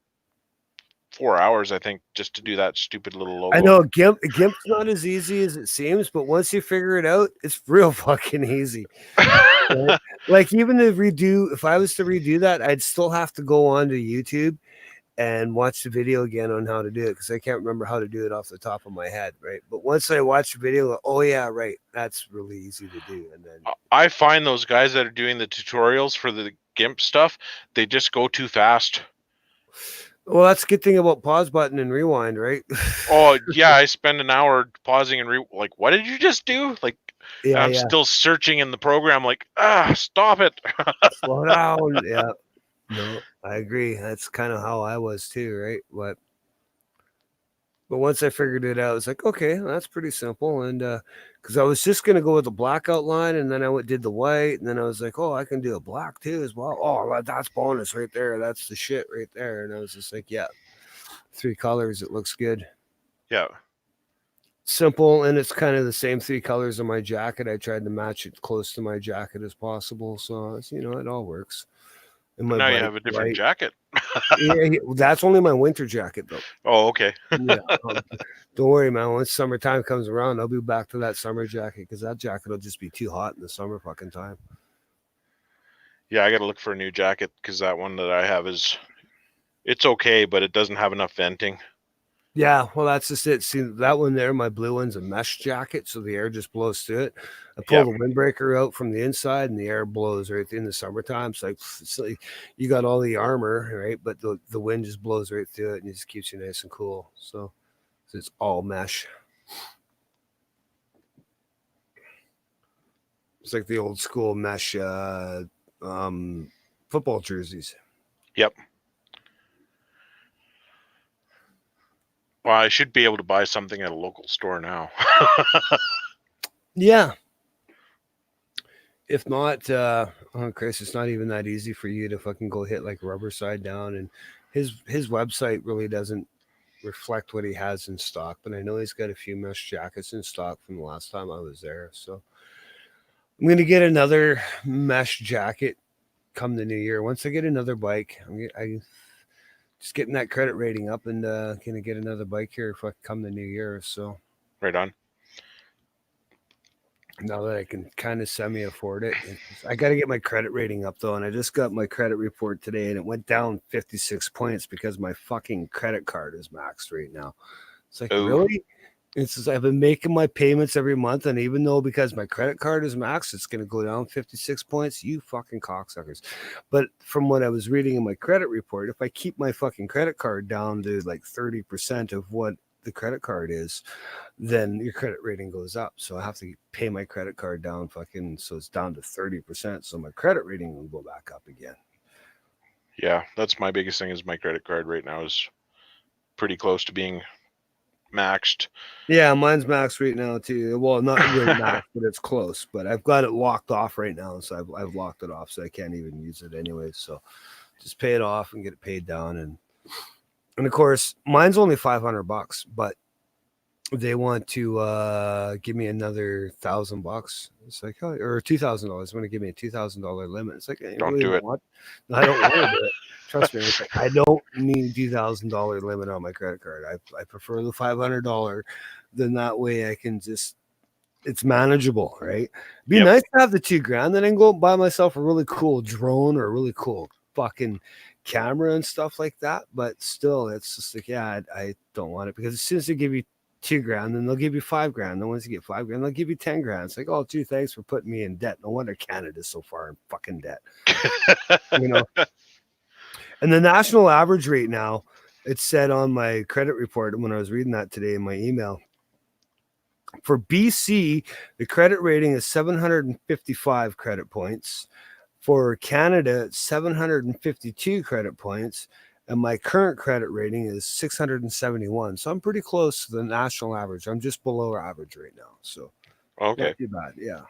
4 hours, I think, just to do that stupid little logo. I know GIMP's not as easy as it seems, but once you figure it out, it's real fucking easy. Right? Like even to redo, if I was to redo that, I'd still have to go onto YouTube and watch the video again on how to do it because I can't remember how to do it off the top of my head, right? But once I watch the video, oh yeah, right, that's really easy to do. And then I find those guys that are doing the tutorials for the GIMP stuff, they just go too fast. well, that's a good thing about pause button and rewind, right? Oh yeah, I spend an hour pausing and like, what did you just do? Like, Yeah, I'm still searching in the program. Like, stop it. slow down. Yeah, no, I agree. That's kind of how I was too, right? But once I figured it out, I was like, okay, that's pretty simple. And because I was just gonna go with the black outline, and then I did the white, and then I was like, oh, I can do a black too as well. Oh, that's bonus right there. That's the shit right there. And I was just like, yeah, 3 colors. It looks good. Yeah. Simple, and it's kind of the same 3 colors on my jacket. I tried to match it close to my jacket as possible, so it all works. And Now you have a different jacket. Yeah, that's only my winter jacket though. Oh, okay. Yeah, don't worry, man. Once summertime comes around, I'll be back to that summer jacket because that jacket will just be too hot in the summer fucking time. Yeah, I got to look for a new jacket because that one that I have it's okay, but it doesn't have enough venting. Yeah, well, that's just it. See, that one there, my blue one's a mesh jacket, so the air just blows through it. I pull the windbreaker out from the inside, and the air blows right in the summertime. So it's like you got all the armor, right? But the wind just blows right through it, and it just keeps you nice and cool. So it's all mesh. It's like the old school mesh football jerseys. Yep. Well, I should be able to buy something at a local store now. Yeah. If not, Chris, it's not even that easy for you to fucking go hit like Rubber Side down. And his website really doesn't reflect what he has in stock, but I know he's got a few mesh jackets in stock from the last time I was there. So I'm going to get another mesh jacket come the new year. Once I get another bike, I just getting that credit rating up and going to get another bike here if I come the new year. So right on. Now that I can kind of semi-afford it, I got to get my credit rating up though, and I just got my credit report today, and it went down 56 points because my fucking credit card is maxed right now. It's like, really? It's just, I've been making my payments every month, and even though because my credit card is maxed, it's going to go down 56 points. You fucking cocksuckers! But from what I was reading in my credit report, if I keep my fucking credit card down to like 30% of what the credit card is, then your credit rating goes up. So I have to pay my credit card down fucking so it's down to 30%. So my credit rating will go back up again. Yeah, that's my biggest thing is my credit card right now is pretty close to being maxed. Yeah, mine's maxed right now too. Well, not really maxed, but it's close. But I've got it locked off right now. So I've locked it off so I can't even use it anyway. So just pay it off and get it paid down. And of course, mine's only $500, but they want to give me another $1,000. It's like, oh, or $2,000. They want to give me a $2,000 limit. It's like, don't do it. No, I don't want to do it. Trust me. It's like, I don't need $2,000 limit on my credit card. I prefer the $500. Then that way I can just, it's manageable, right? It'd be nice to have the $2,000. Then I can go buy myself a really cool drone or a really cool fucking camera and stuff like that. But still, it's just like, yeah, I don't want it because as soon as they give you $2,000, then they'll give you $5,000. Then once you get $5,000, they'll give you $10,000. It's like, oh, gee, thanks for putting me in debt. No wonder Canada's so far in fucking debt. You know. And the national average rate now, it said on my credit report when I was reading that today in my email, For BC, the credit rating is 755 credit points. For Canada, it's 752 credit points. And my current credit rating is 671. So I'm pretty close to the national average. I'm just below average right now. So Okay. not too bad. Yeah.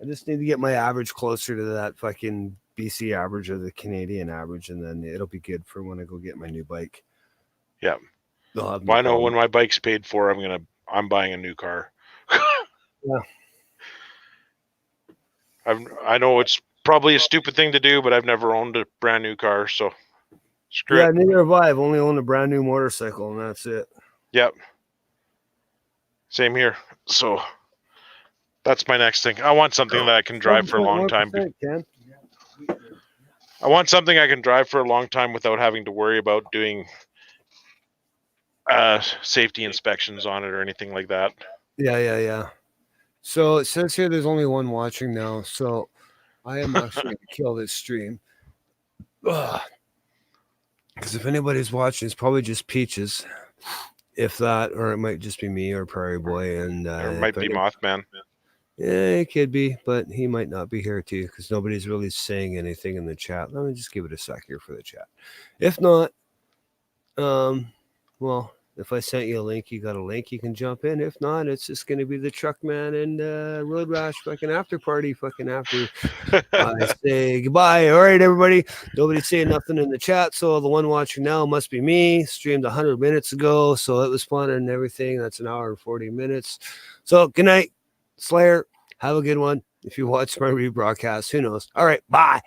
I just need to get my average closer to that fucking BC average or the Canadian average, and then it'll be good for when I go get my new bike. Yeah. They'll have no Well, I know problem. when my bike's paid for, I'm buying a new car. Yeah. I know it's probably a stupid thing to do, but I've never owned a brand new car, so screw Yeah, it. neither have I. I've only owned a brand new motorcycle, and that's it. Yep. Same here. So that's my next thing. I want something that I can drive for a long time. 7.1%, Ken. I want something I can drive for a long time without having to worry about doing safety inspections on it or anything like that. Yeah. So it says here there's only one watching now, so I am actually going to kill this stream. Because if anybody's watching, it's probably just Peaches, if that, or it might just be me or Prairie Boy, and It might be Mothman. Yeah, it could be, but he might not be here too because nobody's really saying anything in the chat. Let me just give it a sec here for the chat. If not, well, if I sent you a link, you got a link, you can jump in. If not, it's just going to be the Truckman and Road Rash fucking after party fucking after I say goodbye. All right, everybody. Nobody's saying nothing in the chat, so the one watching now must be me. Streamed 100 minutes ago, so it was fun and everything. That's an hour and 40 minutes. So good night, Slayer. Have a good one. If you watch my rebroadcast, who knows? All right, bye.